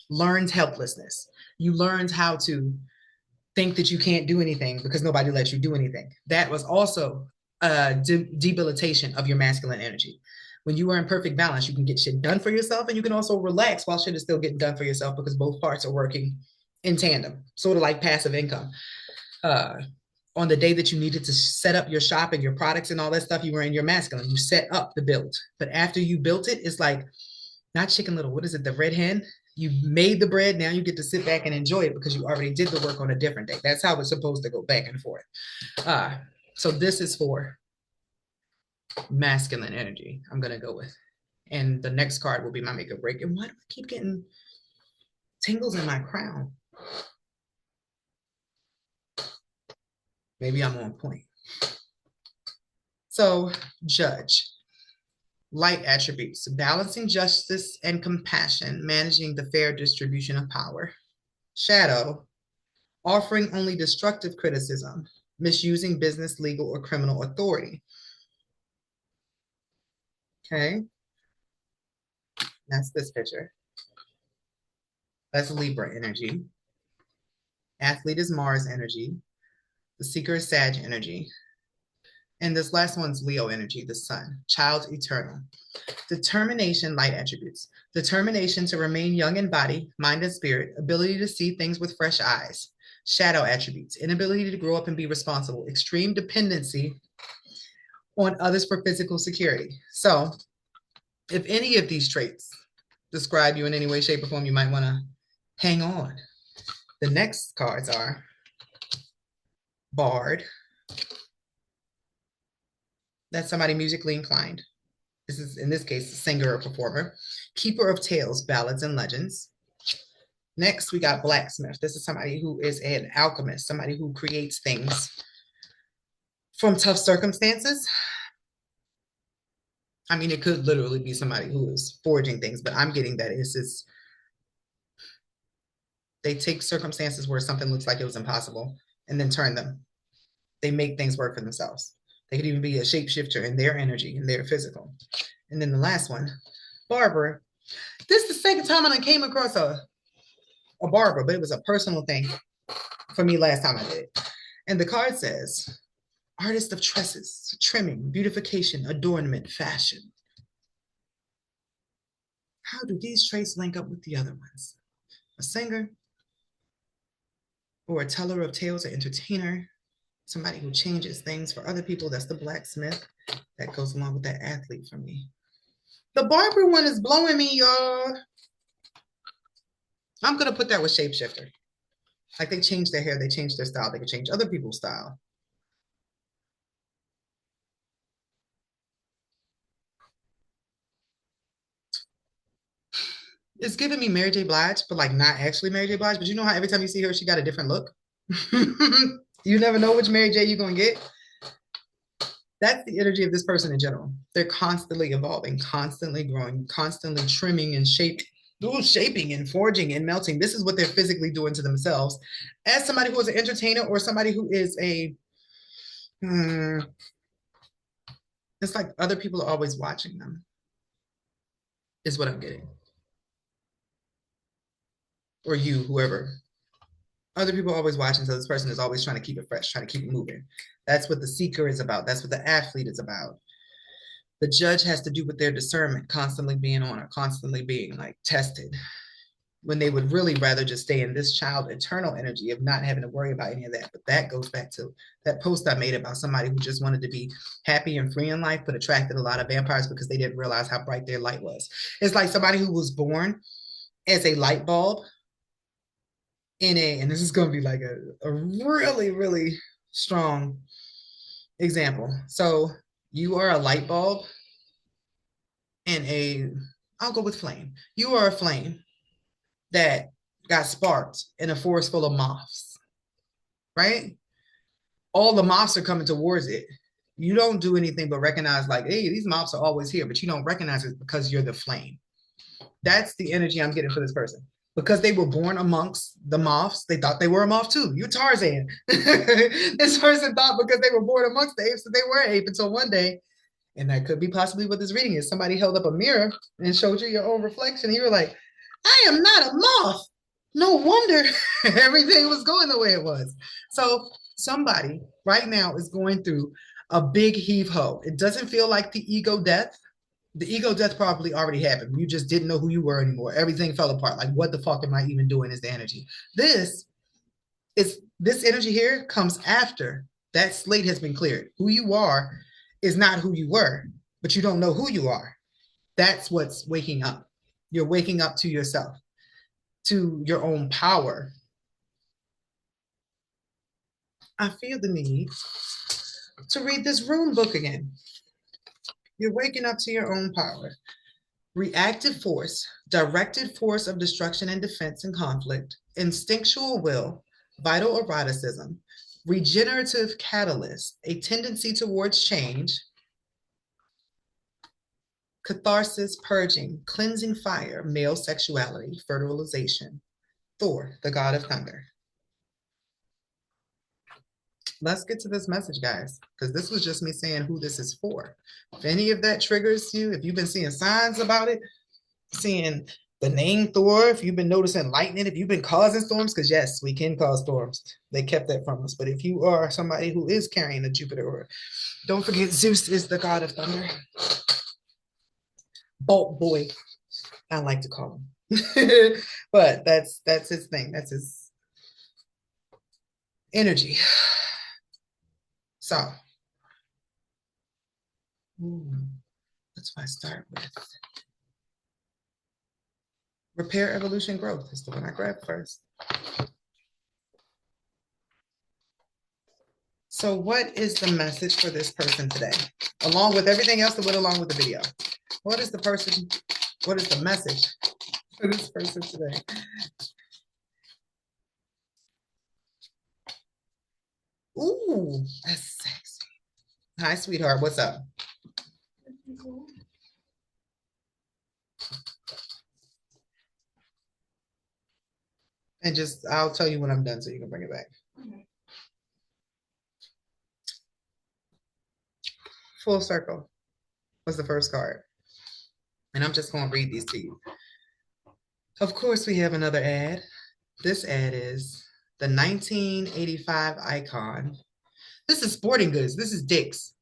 learned helplessness. You learned how to think that you can't do anything because nobody lets you do anything. That was also a debilitation of your masculine energy. When you are in perfect balance, you can get shit done for yourself, and you can also relax while shit is still getting done for yourself because both parts are working in tandem, sort of like passive income. Uh, on the day that you needed to set up your shop and your products and all that stuff, you were in your masculine. You set up the build. But after you built it, it's like not Chicken Little. What is it? The red hen. You made the bread. Now you get to sit back and enjoy it because you already did the work on a different day. That's how it's supposed to go back and forth. So this is for masculine energy. I'm gonna go with, and the next card will be my make or break. And why do I keep getting tingles in my crown? Maybe I'm on point. So, Judge, light attributes, balancing justice and compassion, managing the fair distribution of power. Shadow, offering only destructive criticism, misusing business, legal, or criminal authority. Okay, that's this picture. That's Libra energy. Athlete is Mars energy. The seeker is Sag energy. And this last one's Leo energy, the sun. Child eternal. Determination, light attributes. Determination to remain young in body, mind, and spirit. Ability to see things with fresh eyes. Shadow attributes. Inability to grow up and be responsible. Extreme dependency on others for physical security. So if any of these traits describe you in any way, shape, or form, you might want to hang on. The next cards are Bard. That's somebody musically inclined. This is, in this case, a singer or performer. Keeper of Tales, Ballads and Legends. Next, we got Blacksmith. This is somebody who is an alchemist, somebody who creates things from tough circumstances. I mean, it could literally be somebody who is forging things, but I'm getting that it's just, they take circumstances where something looks like it was impossible and then turn them. They make things work for themselves. They could even be a shapeshifter in their energy, in their physical. And then the last one, Barbara. This is the second time I came across a Barbara, but it was a personal thing for me last time I did it. And the card says, artist of tresses, trimming, beautification, adornment, fashion. How do these traits link up with the other ones? A singer or a teller of tales, an entertainer, somebody who changes things for other people. That's the blacksmith. That goes along with that athlete for me. The Barbara one is blowing me, y'all. I'm going to put that with shapeshifter. Like they change their hair, they change their style, they can change other people's style. It's giving me Mary J. Blige, but like not actually Mary J. Blige. But you know how every time you see her, she got a different look? You never know which Mary J. you're going to get. That's the energy of this person in general. They're constantly evolving, constantly growing, constantly trimming and shaping and forging and melting. This is what they're physically doing to themselves. As somebody who is an entertainer or somebody who is it's like other people are always watching them, is what I'm getting. Or you, whoever. Other people are always watching, so this person is always trying to keep it fresh, trying to keep it moving. That's what the seeker is about. That's what the athlete is about. The judge has to do with their discernment, constantly being on or constantly being like tested, when they would really rather just stay in this child eternal energy of not having to worry about any of that. But that goes back to that post I made about somebody who just wanted to be happy and free in life, but attracted a lot of vampires because they didn't realize how bright their light was. It's like somebody who was born as a light bulb in and this is going to be like a really, really strong example. So you are a light bulb in I'll go with flame. You are a flame that got sparked in a forest full of moths, right? All the moths are coming towards it. You don't do anything but recognize like, hey, these moths are always here, but you don't recognize it because you're the flame. That's the energy I'm getting for this person. Because they were born amongst the moths, they thought they were a moth too. You're Tarzan. This person thought because they were born amongst the apes that they were an ape until one day, and that could be possibly what this reading is. Somebody held up a mirror and showed you your own reflection. And you were like, I am not a moth. No wonder everything was going the way it was. So somebody right now is going through a big heave ho. It doesn't feel like the ego death. The ego death probably already happened. You just didn't know who you were anymore. Everything fell apart. Like, what the fuck am I even doing? Is the energy. This energy here comes after that slate has been cleared. Who you are is not who you were, but you don't know who you are. That's what's waking up. You're waking up to yourself, to your own power. I feel the need to read this rune book again. You're waking up to your own power. Reactive force, directed force of destruction and defense and conflict, instinctual will, vital eroticism, regenerative catalyst, a tendency towards change, catharsis, purging, cleansing fire, male sexuality, fertilization. Thor, the god of thunder. Let's get to this message, guys, because this was just me saying who this is for. If any of that triggers you, if you've been seeing signs about it, seeing the name Thor, if you've been noticing lightning, if you've been causing storms, because yes, we can cause storms. They kept that from us. But if you are somebody who is carrying a Jupiter, or don't forget, Zeus is the god of thunder. Bolt boy, I like to call him. But that's his thing. That's his energy. So, that's what I start with. Repair, evolution, growth is the one I grabbed first. So what is the message for this person today? Along with everything else that went along with the video. What is the message for this person today? Ooh, that's sexy. Hi, sweetheart. What's up? And just, I'll tell you when I'm done so you can bring it back. Full circle was the first card. And I'm just going to read these to you. Of course, we have another ad. This ad is the 1985 icon. This is sporting goods. This is Dick's.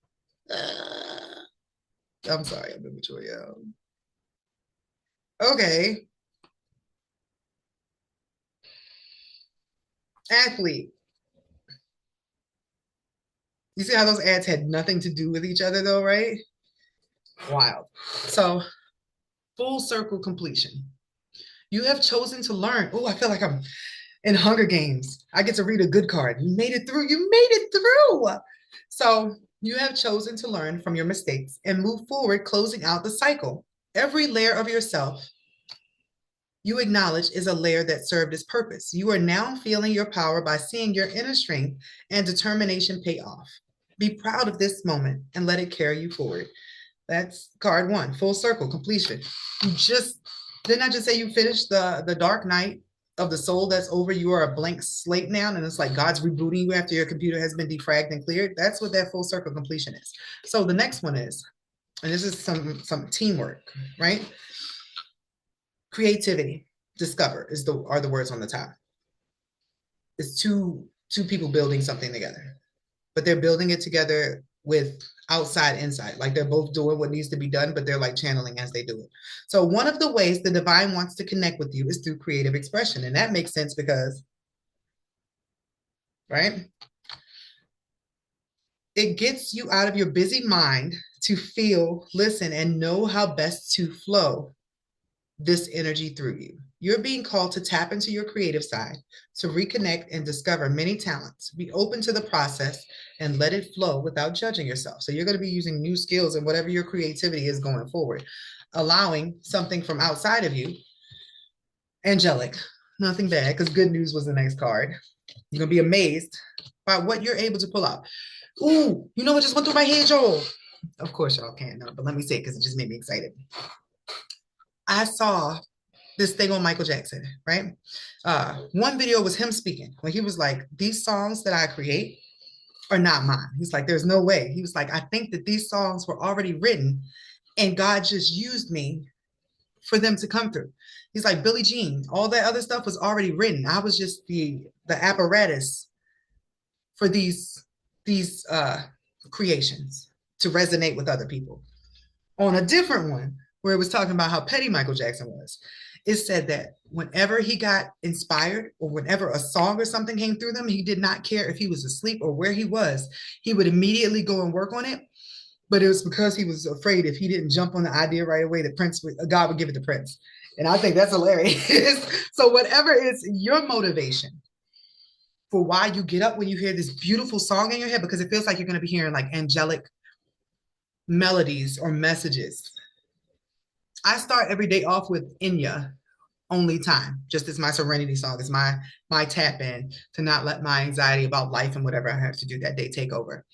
I'm sorry, I'm immature, yo. Okay. Athlete. You see how those ads had nothing to do with each other though, right? Wild. So, full circle completion. You have chosen to learn. Oh, I feel like I'm in Hunger Games. I get to read a good card. You made it through. You made it through. So, you have chosen to learn from your mistakes and move forward, closing out the cycle. Every layer of yourself you acknowledge is a layer that served its purpose. You are now feeling your power by seeing your inner strength and determination pay off. Be proud of this moment and let it carry you forward. That's card one, full circle, completion. Didn't I just say you finished the dark night of the soul that's over? You are a blank slate now, and it's like God's rebooting you after your computer has been defragged and cleared. That's what that full circle completion is. So the next one is, and this is some teamwork, right? Creativity, discover are the words on the top. It's two people building something together, but they're building it together with outside insight. Like they're both doing what needs to be done, but they're like channeling as they do it. So one of the ways the divine wants to connect with you is through creative expression. And that makes sense because, right? It gets you out of your busy mind to feel, listen, and know how best to flow this energy through you. You're being called to tap into your creative side, to reconnect and discover many talents. Be open to the process and let it flow without judging yourself. So you're going to be using new skills and whatever your creativity is going forward, allowing something from outside of you. Angelic, nothing bad, because good news was the next card. You're going to be amazed by what you're able to pull out. Ooh, you know what just went through my head, Joel? Of course y'all can't know, but let me say it because it just made me excited. I saw this thing on Michael Jackson, right? One video was him speaking when he was like, these songs that I create are not mine. He's like, there's no way. He was like, I think that these songs were already written and God just used me for them to come through. He's like, Billie Jean, all that other stuff was already written. I was just the apparatus for these creations to resonate with other people. On a different one where it was talking about how petty Michael Jackson was, it said that whenever he got inspired or whenever a song or something came through them, he did not care if he was asleep or where he was. He would immediately go and work on it. But it was because he was afraid if he didn't jump on the idea right away, that God would give it to Prince. And I think that's hilarious. So whatever is your motivation for why you get up when you hear this beautiful song in your head, because it feels like you're going to be hearing like angelic melodies or messages. I start every day off with Enya, Only Time, just as my serenity song. It's my tap in to not let my anxiety about life and whatever I have to do that day take over.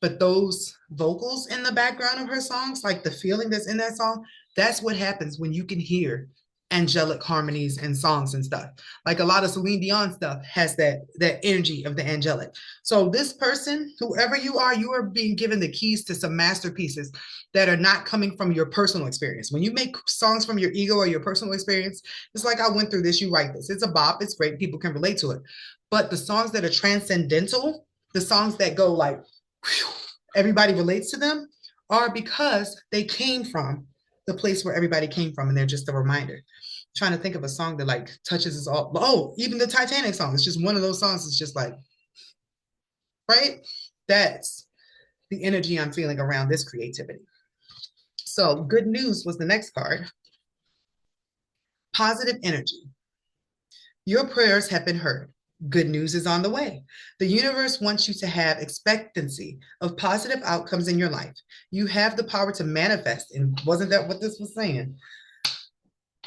But those vocals in the background of her songs, like the feeling that's in that song, that's what happens when you can hear angelic harmonies and songs and stuff. Like a lot of Celine Dion stuff has that energy of the angelic. So this person, whoever you are being given the keys to some masterpieces that are not coming from your personal experience. When you make songs from your ego or your personal experience, it's like, I went through this, you write this. It's a bop, it's great, people can relate to it. But the songs that are transcendental, the songs that go like, whew, everybody relates to them, are because they came from the place where everybody came from, and they're just a reminder. I'm trying to think of a song that like touches us all. Oh, even the Titanic song. It's just one of those songs. It's just like, right? That's the energy I'm feeling around this creativity. So good news was the next card. Positive energy. Your prayers have been heard. Good news is on the way. The universe wants you to have expectancy of positive outcomes in your life. You have the power to manifest. And wasn't that what this was saying?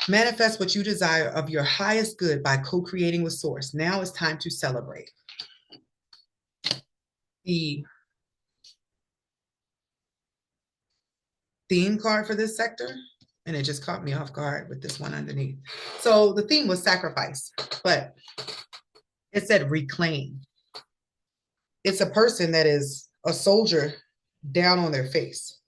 Manifest what you desire of your highest good by co-creating with Source. Now it's time to celebrate. The theme card for this sector, and it just caught me off guard with this one underneath. So the theme was sacrifice, but it said reclaim. It's a person that is a soldier down on their face.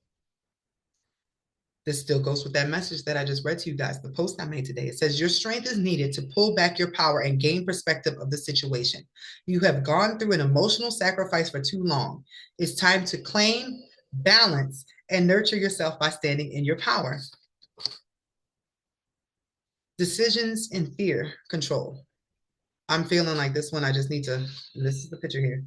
This still goes with that message that I just read to you guys, the post I made today. It says, your strength is needed to pull back your power and gain perspective of the situation. You have gone through an emotional sacrifice for too long. It's time to claim, balance, and nurture yourself by standing in your power. Decisions and fear control. I'm feeling like this one, I just need to, this is the picture here.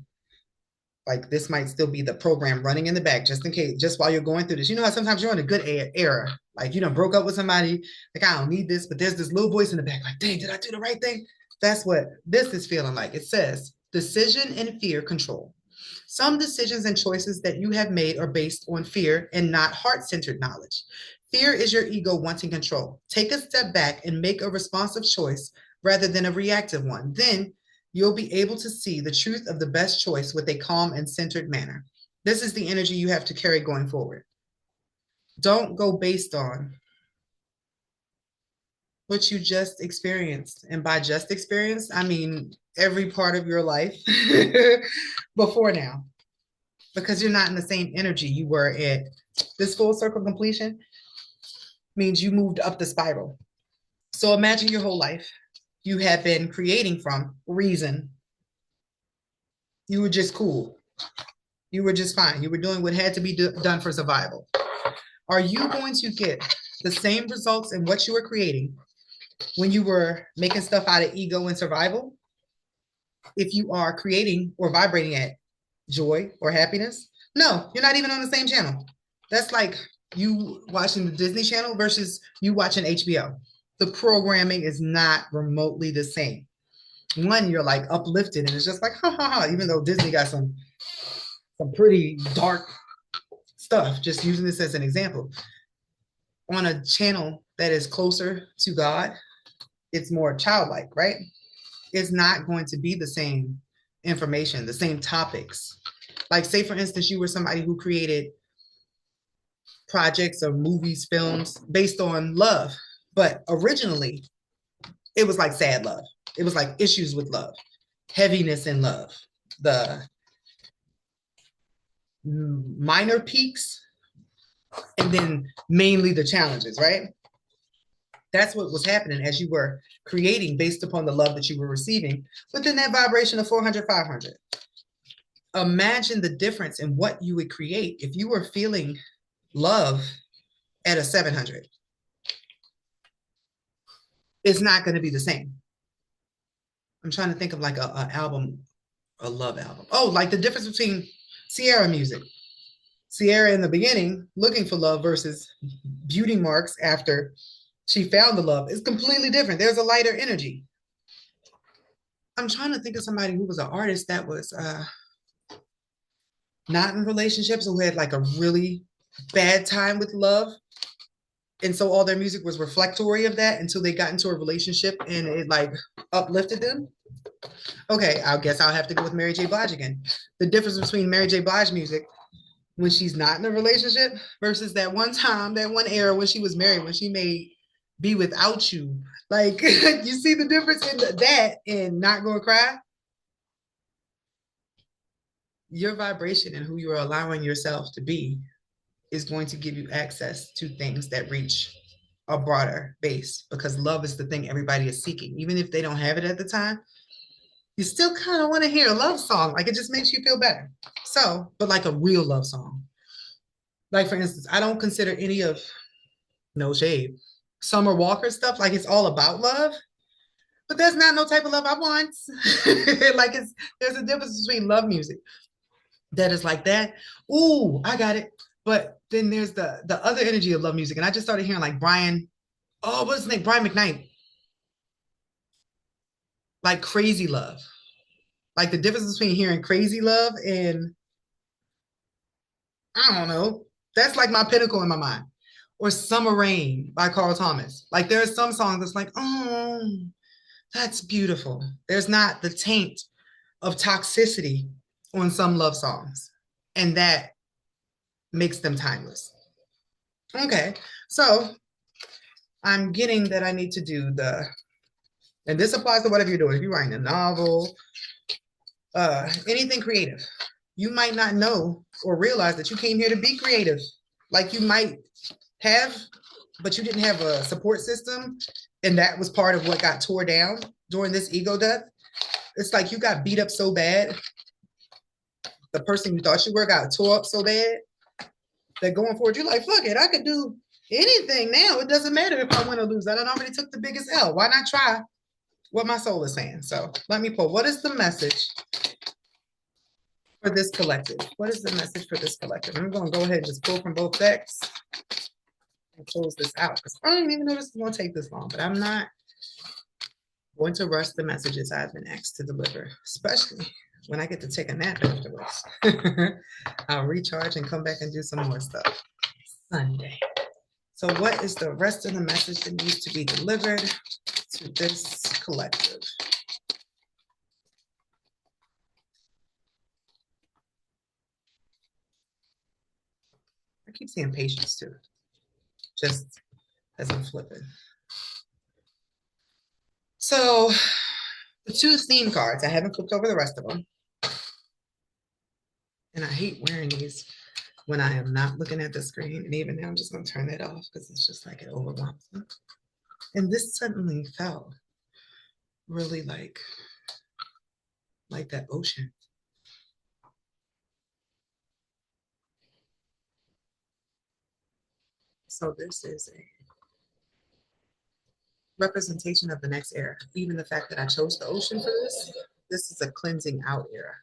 Like this might still be the program running in the back, just in case, just while you're going through this. You know how sometimes you're in a good era, like you done broke up with somebody, like I don't need this, but there's this little voice in the back, like, dang, did I do the right thing? That's what this is feeling like. It says, decision and fear control. Some decisions and choices that you have made are based on fear and not heart-centered knowledge. Fear is your ego wanting control. Take a step back and make a responsive choice rather than a reactive one. Then you'll be able to see the truth of the best choice with a calm and centered manner. This is the energy you have to carry going forward. Don't go based on what you just experienced. And by just experienced, I mean every part of your life before now, because you're not in the same energy you were at. This full circle completion means you moved up the spiral. So imagine your whole life you have been creating from reason. You were just cool. You were just fine. You were doing what had to be done for survival. Are you going to get the same results in what you were creating when you were making stuff out of ego and survival? If you are creating or vibrating at joy or happiness? No, you're not even on the same channel. That's like you watching the Disney Channel versus you watching HBO. The programming is not remotely the same. One, you're like uplifted and it's just like, ha ha ha, even though Disney got some pretty dark stuff, just using this as an example. On a channel that is closer to God, it's more childlike, right? It's not going to be the same information, the same topics. Like say, for instance, you were somebody who created projects or movies, films based on love, but originally it was like sad love. It was like issues with love, heaviness in love, the minor peaks, and then mainly the challenges, right? That's what was happening as you were creating based upon the love that you were receiving within that vibration of 400, 500. Imagine the difference in what you would create if you were feeling love at a 700. It's not going to be the same. I'm trying to think of like a album, a love album. Oh, like the difference between Sierra music. Sierra in the beginning, looking for love versus beauty marks after she found the love is completely different. There's a lighter energy. I'm trying to think of somebody who was an artist that was not in relationships or who had like a really bad time with love. And so all their music was reflectory of that until they got into a relationship and it like uplifted them. Okay, I guess I'll have to go with Mary J. Blige again. The difference between Mary J. Blige music when she's not in a relationship versus that one time, that one era when she was married, when she made Be Without You. Like, you see the difference in that and Not Gonna Cry? Your vibration and who you are allowing yourself to be is going to give you access to things that reach a broader base because love is the thing everybody is seeking. Even if they don't have it at the time, you still kind of want to hear a love song. Like it just makes you feel better. So, but like a real love song. Like for instance, I don't consider any of No Shade, Summer Walker stuff like it's all about love, but that's not no type of love I want. Like it's there's a difference between love music that is like that. Ooh, I got it. But then there's the other energy of love music, and I just started hearing like Brian. Oh, what's his name? Brian McKnight. Like Crazy Love. Like the difference between hearing Crazy Love and I don't know. That's like my pinnacle in my mind. Or Summer Rain by Carl Thomas. Like there are some songs that's like, oh, that's beautiful. There's not the taint of toxicity on some love songs. And that makes them timeless. Okay. So I'm getting that I need to do and this applies to whatever you're doing. If you're writing a novel, anything creative, you might not know or realize that you came here to be creative. Like you might have, but you didn't have a support system. And that was part of what got tore down during this ego death. It's like you got beat up so bad. The person you thought you were got tore up so bad that going forward, you're like, fuck it, I could do anything now. It doesn't matter if I win or lose. I done already took the biggest L. Why not try what my soul is saying? So let me pull. What is the message for this collective? What is the message for this collective? I'm going to go ahead and just pull from both decks and close this out because I don't even know this is going to take this long, but I'm not going to rush the messages I've been asked to deliver, especially when I get to take a nap afterwards. I'll recharge and come back and do some more stuff Sunday. So what is the rest of the message that needs to be delivered to this collective? I keep seeing patience too, just as I'm flipping. So the two theme cards, I haven't flipped over the rest of them. And I hate wearing these when I am not looking at the screen. And even now I'm just gonna turn that off because it's just like it overwhelms me. And this suddenly felt really like that ocean. So this is a representation of the next era. Even the fact that I chose the ocean for this is a cleansing out era.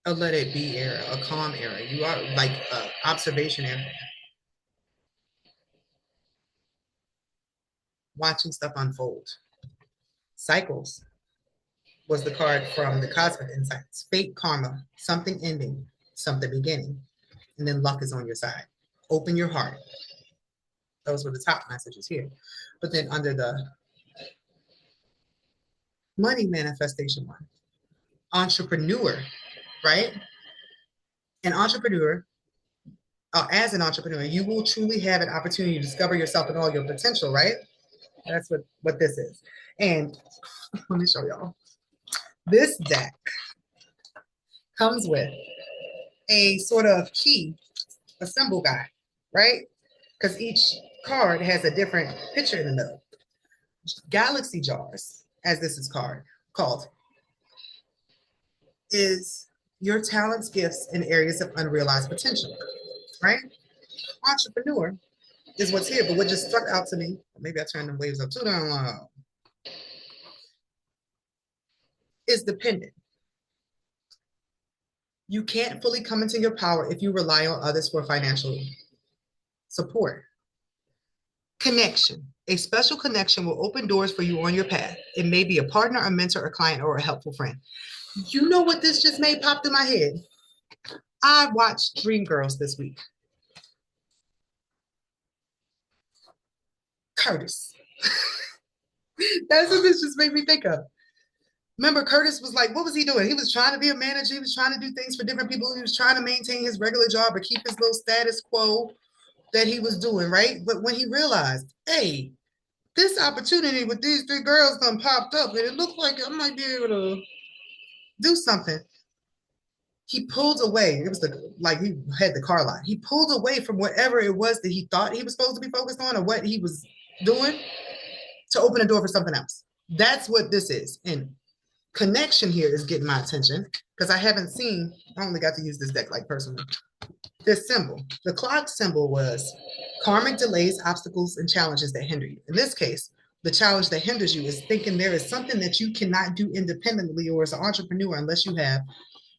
A let it be era, a calm era. You are like observation era. Watching stuff unfold. Cycles was the card from the Cosmic Insights. Fate, karma, something ending, something beginning. And then luck is on your side. Open your heart. Those were the top messages here. But then under the money manifestation one, entrepreneur, right? An entrepreneur, as an entrepreneur, you will truly have an opportunity to discover yourself and all your potential, right? That's what this is. And let me show y'all. This deck comes with a sort of key, a symbol guide, right? Because each card has a different picture in the middle. Galaxy jars, as this is called, is your talents, gifts, and areas of unrealized potential, right? Entrepreneur is what's here, but what just stuck out to me, maybe I turned the waves up too damn low, is dependent. You can't fully come into your power if you rely on others for financial support. Connection. A special connection will open doors for you on your path. It may be a partner, a mentor, a client, or a helpful friend. You know what this just made popped in my head? I watched Dreamgirls this week. Curtis. That's what this just made me think of. Remember, Curtis was like, what was he doing? He was trying to be a manager. He was trying to do things for different people. He was trying to maintain his regular job or keep his little status quo that he was doing, right? But when he realized, hey, this opportunity with these three girls done popped up and it looked like I might be able to do something. He pulled away. It was like he had the car lot. He pulled away from whatever it was that he thought he was supposed to be focused on or what he was doing to open a door for something else. That's what this is. And connection here is getting my attention because I only got to use this deck like personally. This symbol, the clock symbol was karmic delays, obstacles, and challenges that hinder you. In this case, the challenge that hinders you is thinking there is something that you cannot do independently or as an entrepreneur unless you have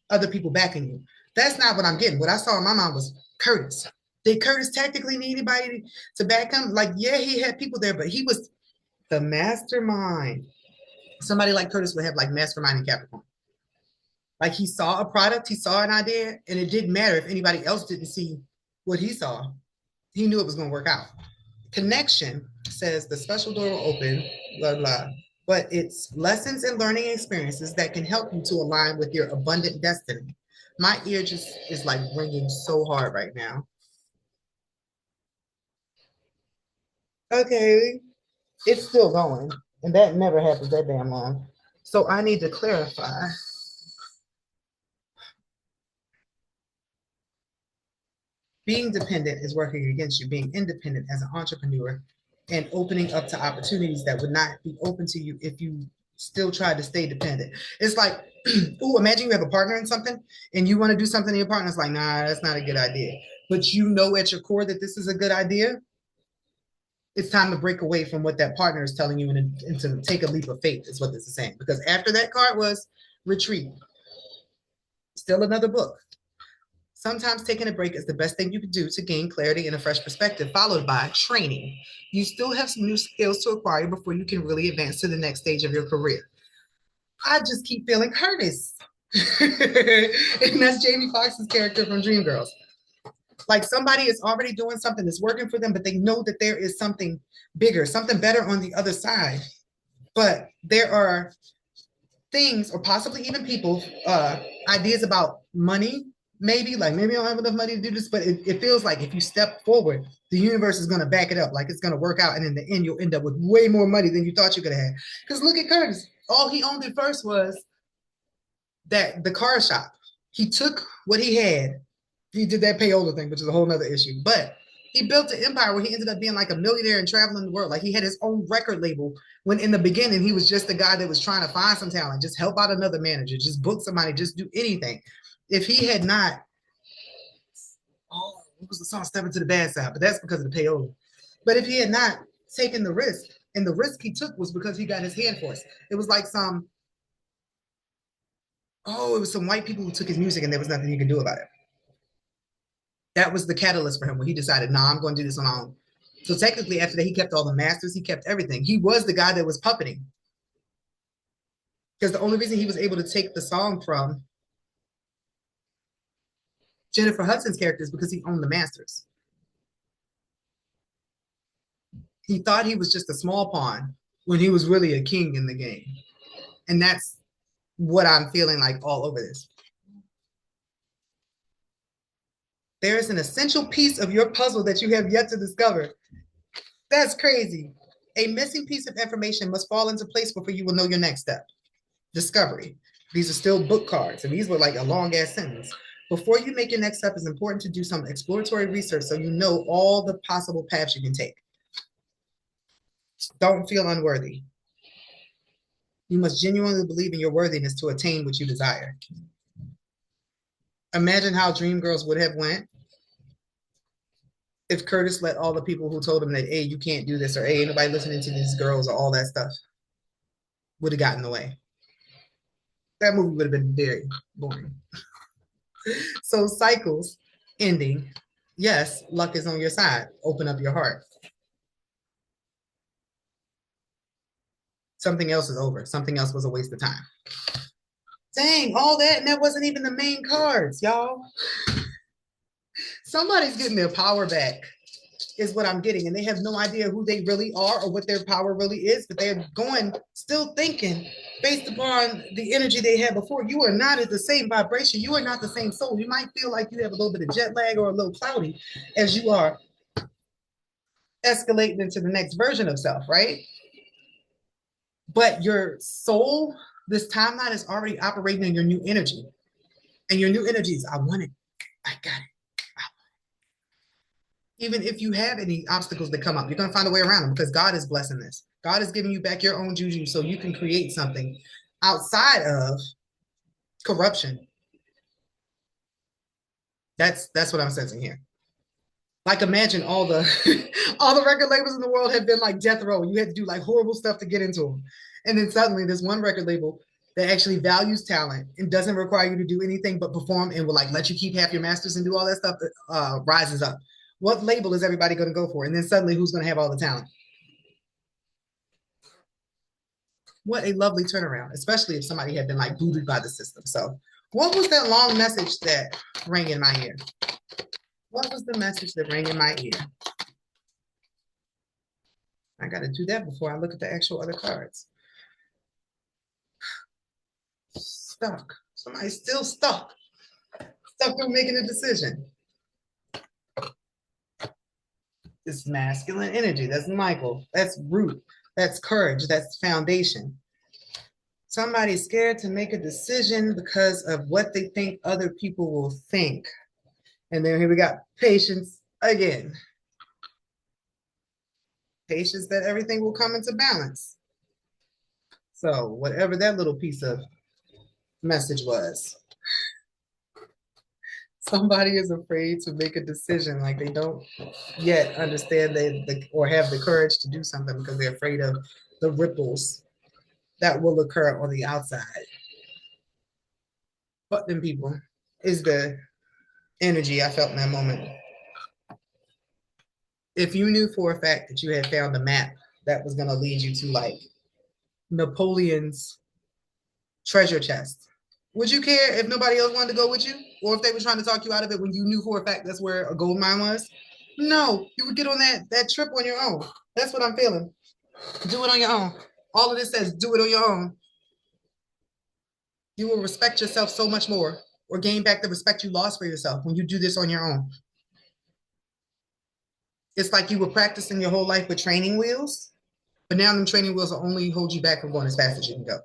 other people backing you. That's not what I'm getting. What I saw in my mind was Curtis. Did Curtis tactically need anybody to back him? Like, yeah, he had people there, but he was the mastermind. Somebody like Curtis would have like mastermind in Capricorn. Like he saw a product, he saw an idea, and it didn't matter if anybody else didn't see what he saw. He knew it was going to work out. Connection says the special door will open, blah, blah. But it's lessons and learning experiences that can help you to align with your abundant destiny. My ear just is like ringing so hard right now. Okay, it's still going, and that never happens that damn long. So I need to clarify. Being dependent is working against you. Being independent as an entrepreneur and opening up to opportunities that would not be open to you if you still try to stay dependent. It's like, oh, imagine you have a partner in something and you want to do something and your partner's like, nah, that's not a good idea. But you know at your core that this is a good idea. It's time to break away from what that partner is telling you and to take a leap of faith is what this is saying. Because after that card was retreat. Still another book. Sometimes taking a break is the best thing you can do to gain clarity and a fresh perspective, followed by training. You still have some new skills to acquire before you can really advance to the next stage of your career. I just keep feeling Curtis. And that's Jamie Foxx's character from Dreamgirls. Like somebody is already doing something that's working for them, but they know that there is something bigger, something better on the other side. But there are things, or possibly even people, ideas about money, maybe I don't have enough money to do this, but it feels like if you step forward, the universe is going to back it up, like it's going to work out. And in the end, you'll end up with way more money than you thought you could have. Because look at Curtis. All he owned at first was the car shop. He took what he had. He did that payola thing, which is a whole nother issue. But he built an empire where he ended up being like a millionaire and traveling the world. Like he had his own record label when in the beginning, he was just the guy that was trying to find some talent, just help out another manager, just book somebody, just do anything. If he had not, what was the song? Step Into the Bad Side, but that's because of the payola. But if he had not taken the risk, and the risk he took was because he got his hand forced. It was like it was some white people who took his music and there was nothing he could do about it. That was the catalyst for him when he decided, nah, I'm going to do this on my own. So technically, after that, he kept all the masters, he kept everything. He was the guy that was puppeting. Because the only reason he was able to take the song from Jennifer Hudson's character is because he owned the masters. He thought he was just a small pawn when he was really a king in the game. And that's what I'm feeling like all over this. There is an essential piece of your puzzle that you have yet to discover. That's crazy. A missing piece of information must fall into place before you will know your next step. Discovery. These are still book cards, and these were like a long ass sentence. Before you make your next step, it's important to do some exploratory research so you know all the possible paths you can take. Don't feel unworthy. You must genuinely believe in your worthiness to attain what you desire. Imagine how Dreamgirls would have went if Curtis let all the people who told him that, hey, you can't do this, or hey, ain't nobody listening to these girls, or all that stuff, would have gotten away. That movie would have been very boring. So cycles ending. Yes, luck is on your side. Open up your heart. Something else is over. Something else was a waste of time. Dang, all that, and that wasn't even the main cards, y'all. Somebody's getting their power back, is what I'm getting. And they have no idea who they really are or what their power really is, but they're going, still thinking based upon the energy they had before. You are not at the same vibration. You are not the same soul. You might feel like you have a little bit of jet lag or a little cloudy as you are escalating into the next version of self, right? But your soul, this timeline is already operating in your new energy. And your new energy is, I want it. I got it. Even if you have any obstacles that come up, you're going to find a way around them because God is blessing this. God is giving you back your own juju so you can create something outside of corruption. That's what I'm sensing here. Like imagine all the all the record labels in the world have been like death row. You had to do like horrible stuff to get into them. And then suddenly there's one record label that actually values talent and doesn't require you to do anything but perform and will like let you keep half your masters and do all that stuff that rises up. What label is everybody going to go for? And then suddenly who's going to have all the talent? What a lovely turnaround, especially if somebody had been like booted by the system. So what was that long message that rang in my ear? What was the message that rang in my ear? I got to do that before I look at the actual other cards. Stuck. Somebody's still stuck. Stuck through making a decision. It's masculine energy. That's Michael. That's root. That's courage. That's foundation. Somebody's scared to make a decision because of what they think other people will think. And then here we got patience again. Patience that everything will come into balance. So whatever that little piece of message was, somebody is afraid to make a decision, like they don't yet understand or have the courage to do something because they're afraid of the ripples that will occur on the outside. But then people is the energy I felt in that moment. If you knew for a fact that you had found a map that was going to lead you to like Napoleon's treasure chest, would you care if nobody else wanted to go with you? Or if they were trying to talk you out of it when you knew for a fact that's where a gold mine was? No, you would get on that trip on your own. That's what I'm feeling. Do it on your own. All of this says do it on your own. You will respect yourself so much more or gain back the respect you lost for yourself when you do this on your own. It's like you were practicing your whole life with training wheels, but now them training wheels will only hold you back from going as fast as you can go.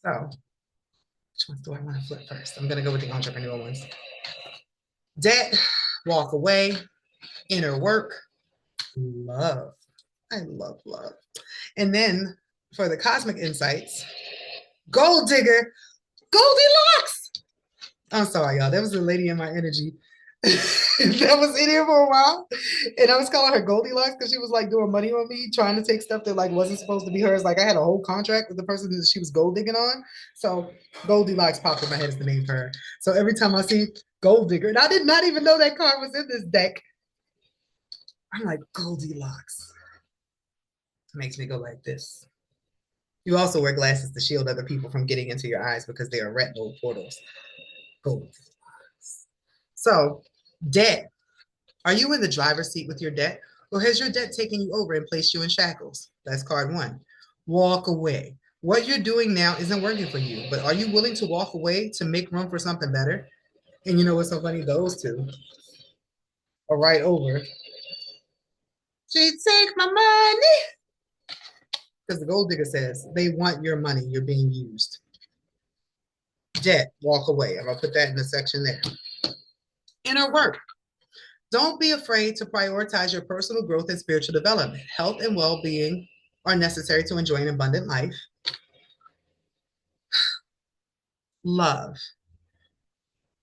So, which ones do I want to flip first? I'm going to go with the entrepreneur ones. Debt, walk away, inner work, love. I love love. And then for the cosmic insights, gold digger, Goldilocks. I'm sorry, y'all. There was a lady in my energy that was in here for a while, and I was calling her Goldilocks because she was like doing money on me, trying to take stuff that like wasn't supposed to be hers. Like I had a whole contract with the person that she was gold digging on, so Goldilocks popped in my head as the name for her. So every time I see gold digger, and I did not even know that card was in this deck, I'm like Goldilocks. It makes me go like this. You also wear glasses to shield other people from getting into your eyes because they are retinal portals. Goldilocks. So, debt. Are you in the driver's seat with your debt? Or has your debt taken you over and placed you in shackles? That's card one. Walk away. What you're doing now isn't working for you, but are you willing to walk away to make room for something better? And you know what's so funny? Those two are right over. She take my money. Because the gold digger says they want your money. You're being used. Debt, walk away. I'm going to put that in the section there. Inner work. Don't be afraid to prioritize your personal growth and spiritual development. Health and well-being are necessary to enjoy an abundant life. Love.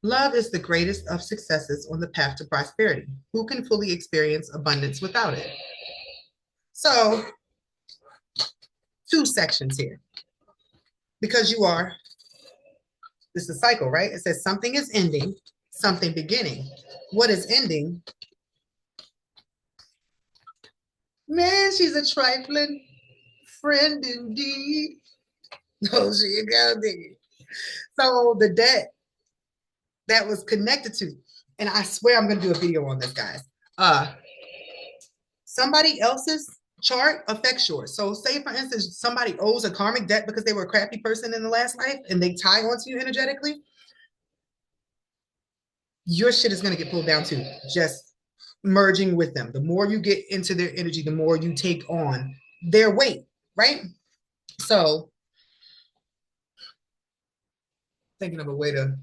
Love is the greatest of successes on the path to prosperity. Who can fully experience abundance without it? So, two sections here. Because you are, this is a cycle, right? It says something is ending, something beginning. What is ending? Man, she's a trifling friend indeed. Oh, she go, diggy. So the debt that was connected to, and I swear I'm gonna do a video on this, guys. Somebody else's chart affects yours. So say for instance, somebody owes a karmic debt because they were a crappy person in the last life and they tie onto you energetically. Your shit is gonna get pulled down too. Just merging with them. The more you get into their energy, the more you take on their weight, right? So thinking of a way to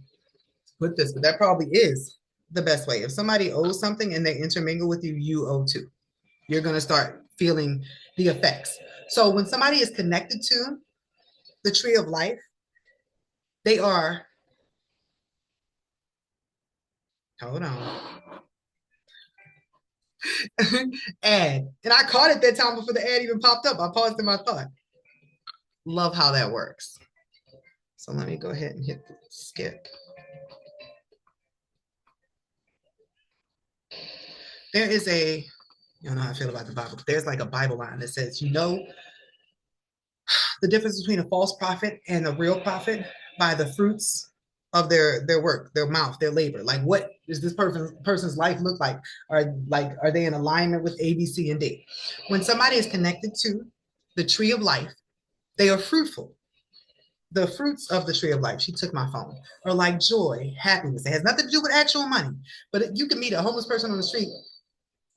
put this, but that probably is the best way. If somebody owes something and they intermingle with you, you owe too. You're going to start feeling the effects. So when somebody is connected to the tree of life, they are, hold on, ad. And I caught it that time before the ad even popped up. I paused in my thought. Love how that works. So let me go ahead and hit skip. There is a, you don't know how I feel about the Bible. There's like a Bible line that says, you know, the difference between a false prophet and a real prophet by the fruits of their work, their mouth, their labor. Like, what does this person's life look like? Are they in alignment with A, B, C, and D? When somebody is connected to the tree of life, they are fruitful. The fruits of the tree of life, she took my phone, are like joy, happiness. It has nothing to do with actual money, but you can meet a homeless person on the street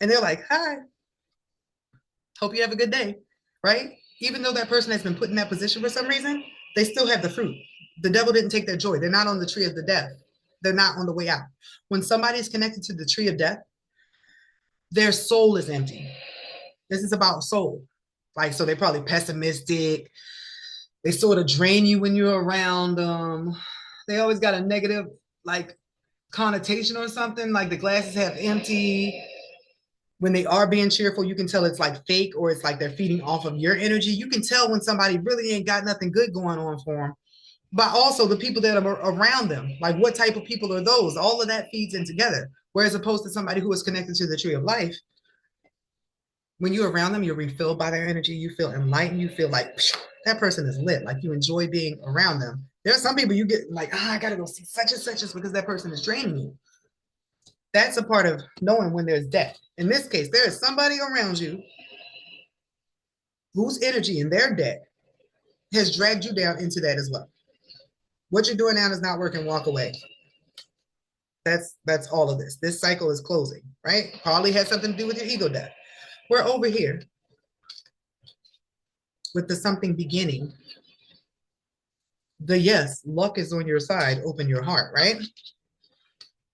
and they're like, hi, hope you have a good day, right? Even though that person has been put in that position for some reason, they still have the fruit. The devil didn't take their joy. They're not on the tree of the death. They're not on the way out. When somebody is connected to the tree of death, their soul is empty. This is about soul. Like, so they're probably pessimistic. They sort of drain you when you're around them. They always got a negative, like, connotation or something. Like the glasses half empty. When they are being cheerful, you can tell it's like fake or it's like they're feeding off of your energy. You can tell when somebody really ain't got nothing good going on for them. But also the people that are around them, like what type of people are those? All of that feeds in together. Whereas opposed to somebody who is connected to the tree of life, when you're around them, you're refilled by their energy. You feel enlightened. You feel like that person is lit. Like you enjoy being around them. There are some people you get like, I gotta go see such and such just because that person is draining you. That's a part of knowing when there's death. In this case, there is somebody around you whose energy and their debt has dragged you down into that as well. What you're doing now is not working, walk away. That's all of this. This cycle is closing, right? Probably has something to do with your ego death. We're over here with the something beginning. The yes, luck is on your side. Open your heart, right?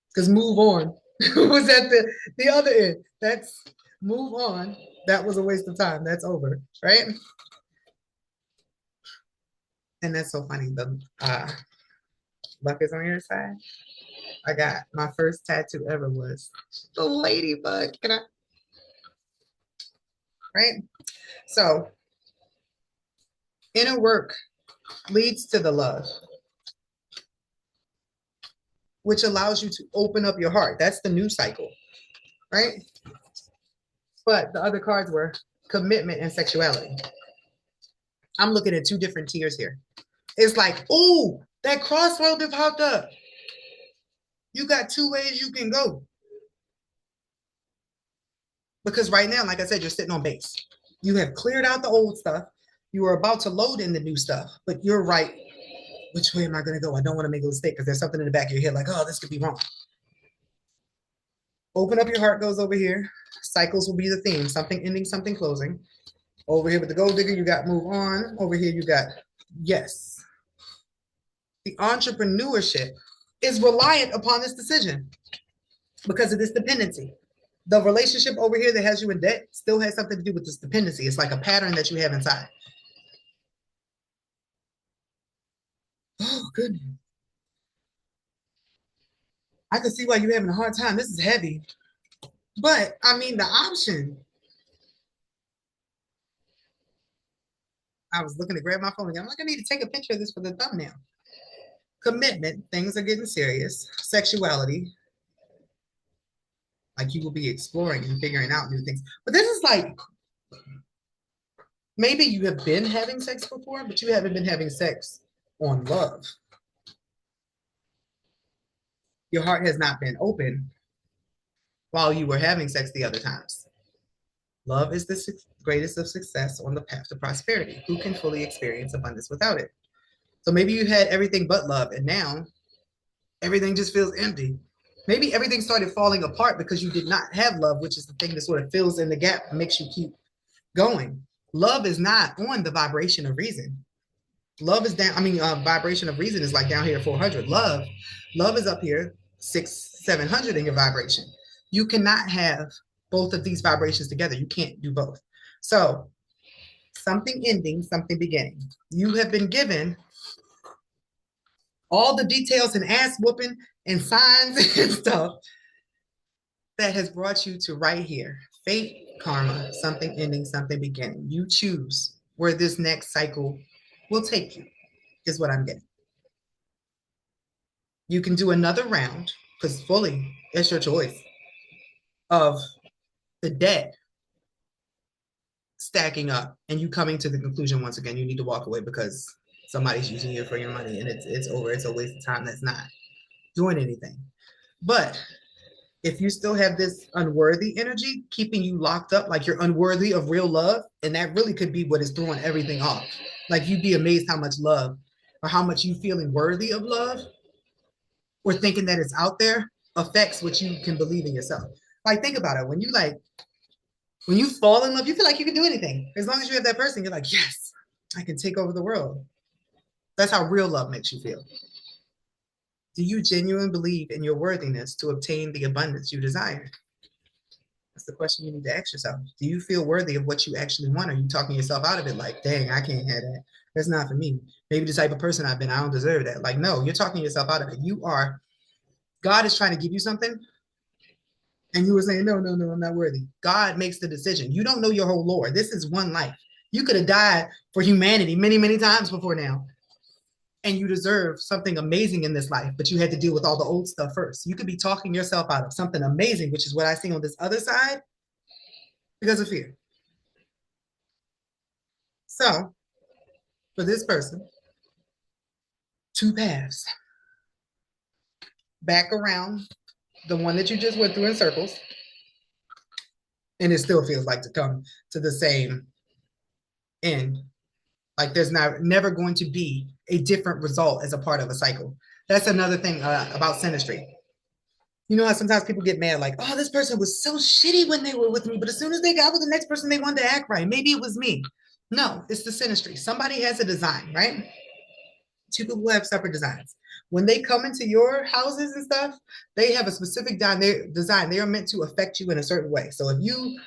Because move on was at the other end. That's move on. That was a waste of time. That's over, right? And that's so funny. The luck is on your side. I got my first tattoo ever was the ladybug. Can I? Right? So inner work leads to the love, which allows you to open up your heart. That's the new cycle, right? But the other cards were commitment and sexuality. I'm looking at two different tiers here. It's like, oh, that crossroad that popped up. You got two ways you can go. Because right now, like I said, you're sitting on base. You have cleared out the old stuff. You are about to load in the new stuff, but you're right. Which way am I going to go? I don't want to make a mistake because there's something in the back of your head like, oh, this could be wrong. Open up your heart goes over here. Cycles will be the theme. Something ending, something closing. Over here with the gold digger, you got move on. Over here, you got yes. The entrepreneurship is reliant upon this decision because of this dependency. The relationship over here that has you in debt still has something to do with this dependency. It's like a pattern that you have inside. Oh, goodness. I can see why you're having a hard time. This is heavy. But I mean, the option. I was looking to grab my phone again. I'm like, I need to take a picture of this for the thumbnail. Commitment, things are getting serious. Sexuality, like you will be exploring and figuring out new things. But this is like, maybe you have been having sex before, but you haven't been having sex on love. Your heart has not been open while you were having sex the other times. Love is the greatest of success on the path to prosperity. Who can fully experience abundance without it? So maybe you had everything but love, and now everything just feels empty. Maybe everything started falling apart because you did not have love, which is the thing that sort of fills in the gap and makes you keep going. Love is not on the vibration of reason. Love is down. I mean, vibration of reason is like down here 400. Love is up here 700 in your vibration. You cannot have both of these vibrations together. You can't do both. So something ending, something beginning. You have been given all the details and ass whooping and signs and stuff that has brought you to right here. Fate, karma, something ending, something beginning. You choose where this next cycle will take you, is what I'm getting. You can do another round, because fully, it's your choice, of the debt stacking up and you coming to the conclusion once again, you need to walk away because somebody's using you for your money and it's over. It's a waste of time. That's not doing anything. But if you still have this unworthy energy keeping you locked up, like you're unworthy of real love, and that really could be what is throwing everything off. Like you'd be amazed how much love or how much you feeling worthy of love or thinking that it's out there affects what you can believe in yourself. Like think about it. When you fall in love, you feel like you can do anything. As long as you have that person, you're like, yes, I can take over the world. That's how real love makes you feel. Do you genuinely believe in your worthiness to obtain the abundance you desire? That's the question you need to ask yourself. Do you feel worthy of what you actually want? Are you talking yourself out of it like, dang, I can't have that. That's not for me. Maybe the type of person I've been, I don't deserve that. Like, no, you're talking yourself out of it. God is trying to give you something. And you were saying, no, no, no, I'm not worthy. God makes the decision. You don't know your whole lore. This is one life. You could have died for humanity many, many times before now. And you deserve something amazing in this life, but you had to deal with all the old stuff first. You could be talking yourself out of something amazing, which is what I see on this other side, because of fear. So, for this person, two paths. Back around the one that you just went through in circles, and it still feels like to come to the same end. Like there's never going to be a different result as a part of a cycle. That's another thing about synastry. You know how sometimes people get mad, like, oh, this person was so shitty when they were with me, but as soon as they got with the next person, they wanted to act right. Maybe it was me. No, it's the synastry. Somebody has a design, right? Two people have separate designs. When they come into your houses and stuff, they have a specific design. They are meant to affect you in a certain way. So if you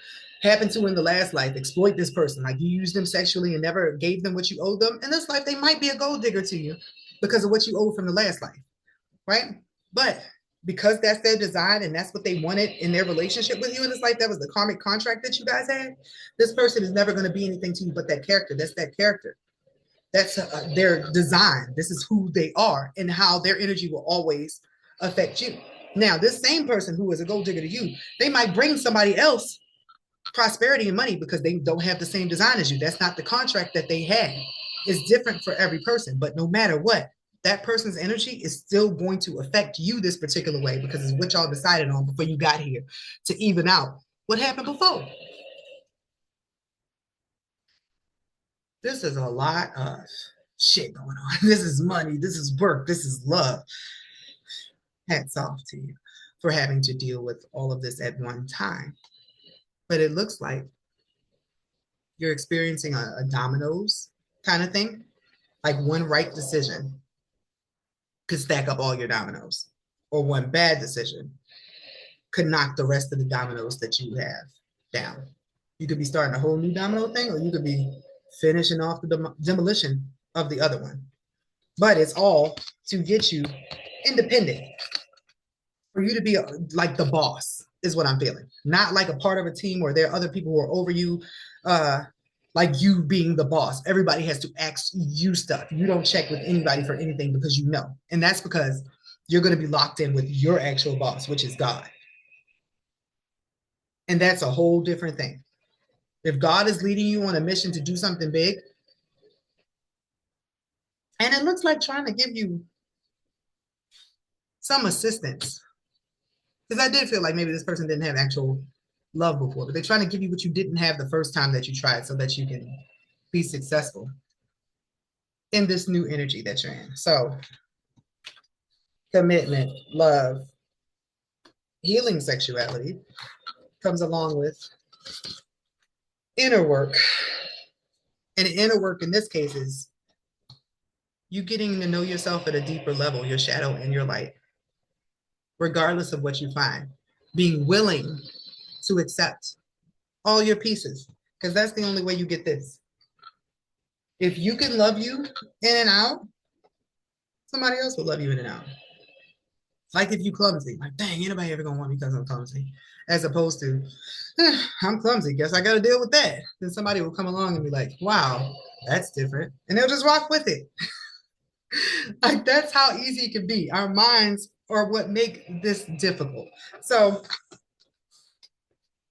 happen to in the last life exploit this person, like you used them sexually and never gave them what you owed them, in this life they might be a gold digger to you because of what you owed from the last life, right? But because that's their design and that's what they wanted in their relationship with you in this life, that was the karmic contract that you guys had, this person is never going to be anything to you but that character. That's that character. That's their design. This is who they are and how their energy will always affect you. Now, this same person who is a gold digger to you, they might bring somebody else prosperity and money because they don't have the same design as you. That's not the contract that they had. It's different for every person. But no matter what, that person's energy is still going to affect you this particular way because it's what y'all decided on before you got here to even out what happened before. This is a lot of shit going on. This is money. This is work. This is love. Hats off to you for having to deal with all of this at one time. But it looks like you're experiencing a dominoes kind of thing. Like one right decision could stack up all your dominoes, or one bad decision could knock the rest of the dominoes that you have down. You could be starting a whole new domino thing, or you could be finishing off the demolition of the other one. But it's all to get you independent. for you to be like the boss is what I'm feeling. Not like a part of a team where there are other people who are over you, uh, like you being the boss. Everybody has to ask you stuff. You don't check with anybody for anything because you know. And that's because you're going to be locked in with your actual boss, which is God. And that's a whole different thing. If God is leading you on a mission to do something big, and it looks like trying to give you some assistance, because I did feel like maybe this person didn't have actual love before, but they're trying to give you what you didn't have the first time that you tried so that you can be successful in this new energy that you're in. So, commitment, love, healing sexuality comes along with inner work. And inner work in this case is you getting to know yourself at a deeper level, your shadow and your light, regardless of what you find. Being willing to accept all your pieces, because that's the only way you get this. If you can love you in and out, somebody else will love you in and out. Like if you clumsy, like dang, anybody ever gonna want me because I'm clumsy? As opposed to, I'm clumsy, guess I gotta deal with that. Then somebody will come along and be like, wow, that's different. And they'll just rock with it. Like that's how easy it can be. Our minds are what make this difficult. So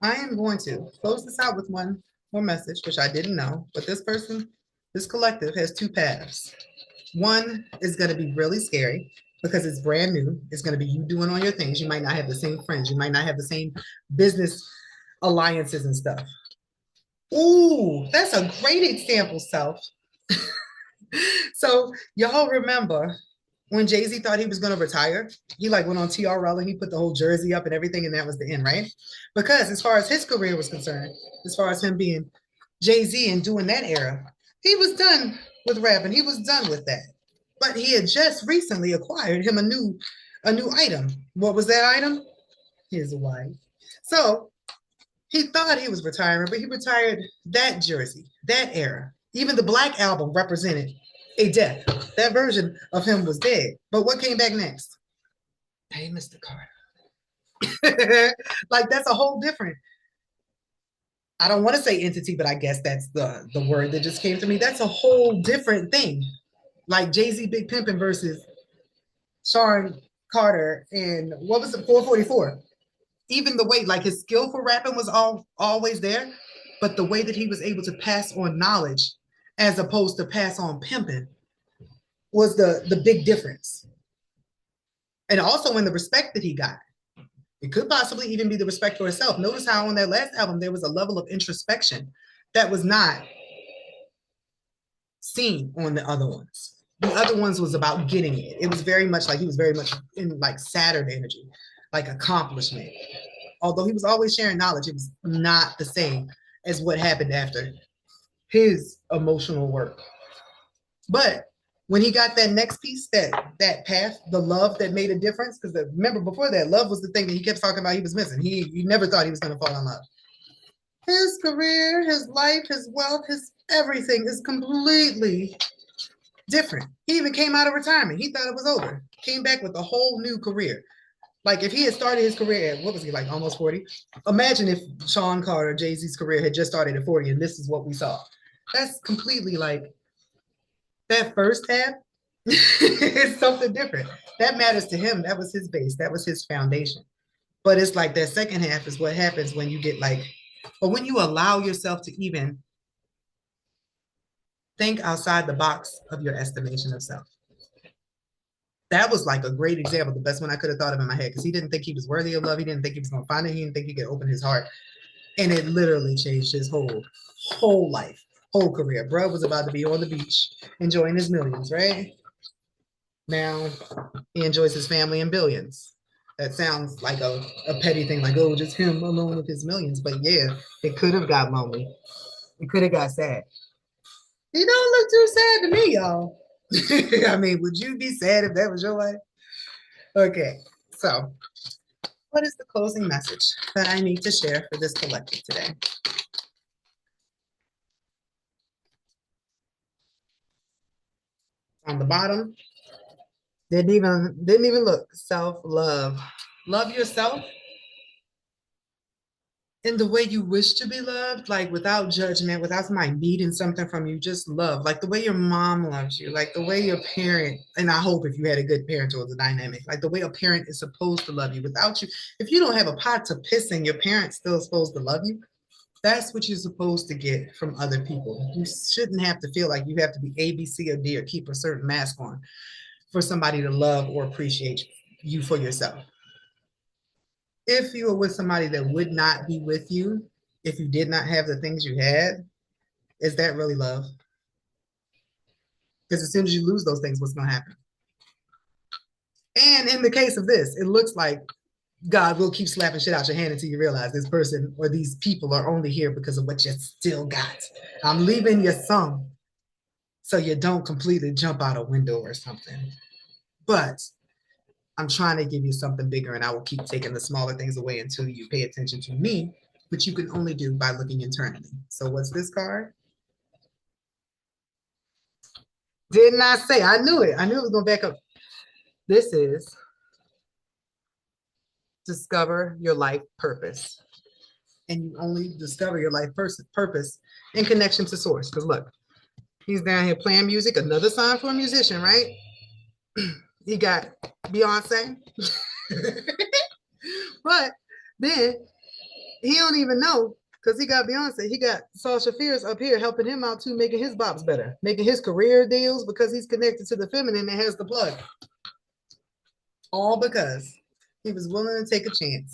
I am going to close this out with one more message, which I didn't know, but this person, this collective has two paths. One is going to be really scary because it's brand new. It's going to be you doing all your things. You might not have the same friends. You might not have the same business alliances and stuff. Ooh, that's a great example, self. So y'all remember when Jay-Z thought he was going to retire, he like went on TRL and he put the whole jersey up and everything, and that was the end, right? Because as far as his career was concerned, as far as him being Jay-Z and doing that era, he was done with rapping. He was done with that. But he had just recently acquired him a new item. What was that item? His wife. So he thought he was retiring, but he retired that jersey, that era. Even the Black Album represented a death. That version of him was dead. But what came back next? Hey, Mr. Carter. Like that's a whole different. I don't want to say entity, but I guess that's the word that just came to me. That's a whole different thing. Like Jay-Z Big Pimpin' versus Sean Carter and what was it, 444? Even the way, like his skill for rapping was always there, but the way that he was able to pass on knowledge as opposed to pass on pimping was the big difference. And also in the respect that he got. It could possibly even be the respect for himself. Notice how on that last album there was a level of introspection that was not seen on the other ones. The other ones was about getting it. It was very much like he was very much in like Saturn energy, like accomplishment. Although he was always sharing knowledge, it was not the same as what happened after his emotional work. But when he got that next piece, that path, the love that made a difference, because remember before that, love was the thing that he kept talking about he was missing. He never thought he was going to fall in love. His career, his life, his wealth, his everything is completely different. He even came out of retirement. He thought it was over. Came back with a whole new career. Like if he had started his career at, what was he, like almost 40? Imagine if Sean Carter, Jay-Z's career had just started at 40 and this is what we saw. That's completely like that first half is something different. That matters to him. That was his base. That was his foundation. But it's like that second half is what happens when you get like, or when you allow yourself to even think outside the box of your estimation of self. That was like a great example, the best one I could have thought of in my head, because he didn't think he was worthy of love. He didn't think he was going to find it. He didn't think he could open his heart. And it literally changed his whole life, whole career. Bro was about to be on the beach enjoying his millions, right? Now he enjoys his family and billions. That sounds like a petty thing, like, oh, just him alone with his millions. But yeah, it could have got lonely. It could have got sad. He don't look too sad to me, y'all. I mean, would you be sad if that was your life? Okay, so what is the closing message that I need to share for this collective today? On the bottom, didn't even look. Self-love. Love yourself in the way you wish to be loved, like without judgment, without somebody needing something from you, just love, like the way your mom loves you, like the way your parent, and I hope if you had a good parent or the dynamic, like the way a parent is supposed to love you without you. If you don't have a pot to piss in, your parent's still supposed to love you. That's what you're supposed to get from other people. You shouldn't have to feel like you have to be A, B, C, or D or keep a certain mask on for somebody to love or appreciate you for yourself. If you were with somebody that would not be with you if you did not have the things you had, is that really love? Because as soon as you lose those things, what's going to happen? And in the case of this, it looks like God will keep slapping shit out your hand until you realize this person or these people are only here because of what you still got. I'm leaving you some so you don't completely jump out a window or something. But I'm trying to give you something bigger, and I will keep taking the smaller things away until you pay attention to me, which you can only do by looking internally. So what's this card? Didn't I say? I knew it. I knew it was going to back up. This is discover your life purpose. And you only discover your life purpose in connection to source. Because look, he's down here playing music, another sign for a musician, right? He got Beyonce. But then he don't even know because he got Beyonce. He got Sasha Fierce up here helping him out too, making his bops better, making his career deals because he's connected to the feminine that has the plug. All because he was willing to take a chance.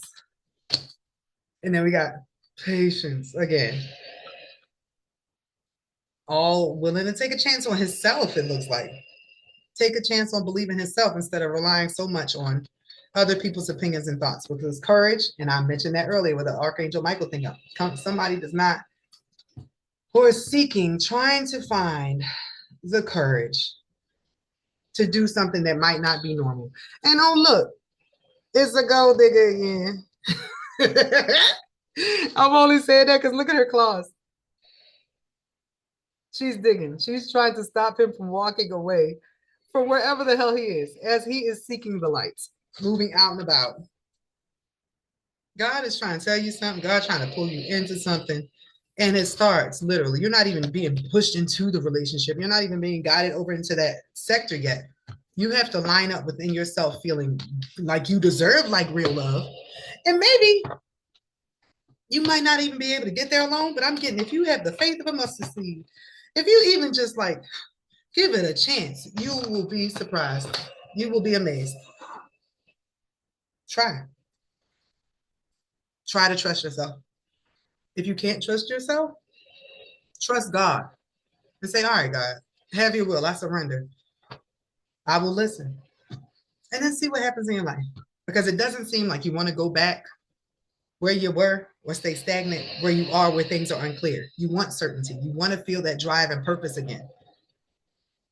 And then we got patience again. All willing to take a chance on himself, it looks like. Take a chance on believing himself instead of relying so much on other people's opinions and thoughts. With his courage, and I mentioned that earlier with the Archangel Michael thing up. Somebody does not, who is seeking, trying to find the courage to do something that might not be normal. And oh, look, it's a gold digger again. I'm only saying that because look at her claws. She's digging. She's trying to stop him from walking away from wherever the hell he is, as he is seeking the lights, moving out and about. God is trying to tell you something. God trying to pull you into something. And it starts literally. You're not even being pushed into the relationship. You're not even being guided over into that sector yet. You have to line up within yourself feeling like you deserve like real love. And maybe you might not even be able to get there alone, but I'm getting, if you have the faith of a mustard seed, if you even just like give it a chance, you will be surprised. You will be amazed. Try. Try to trust yourself. If you can't trust yourself, trust God and say, all right, God, have your will. I surrender. I will listen. And then see what happens in your life. Because it doesn't seem like you want to go back where you were or stay stagnant where you are, where things are unclear. You want certainty. You want to feel that drive and purpose again.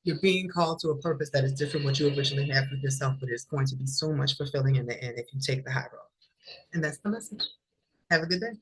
You're being called to a purpose that is different what you originally had for yourself, but it's going to be so much fulfilling in the end if you take the high road. And that's the message. Have a good day.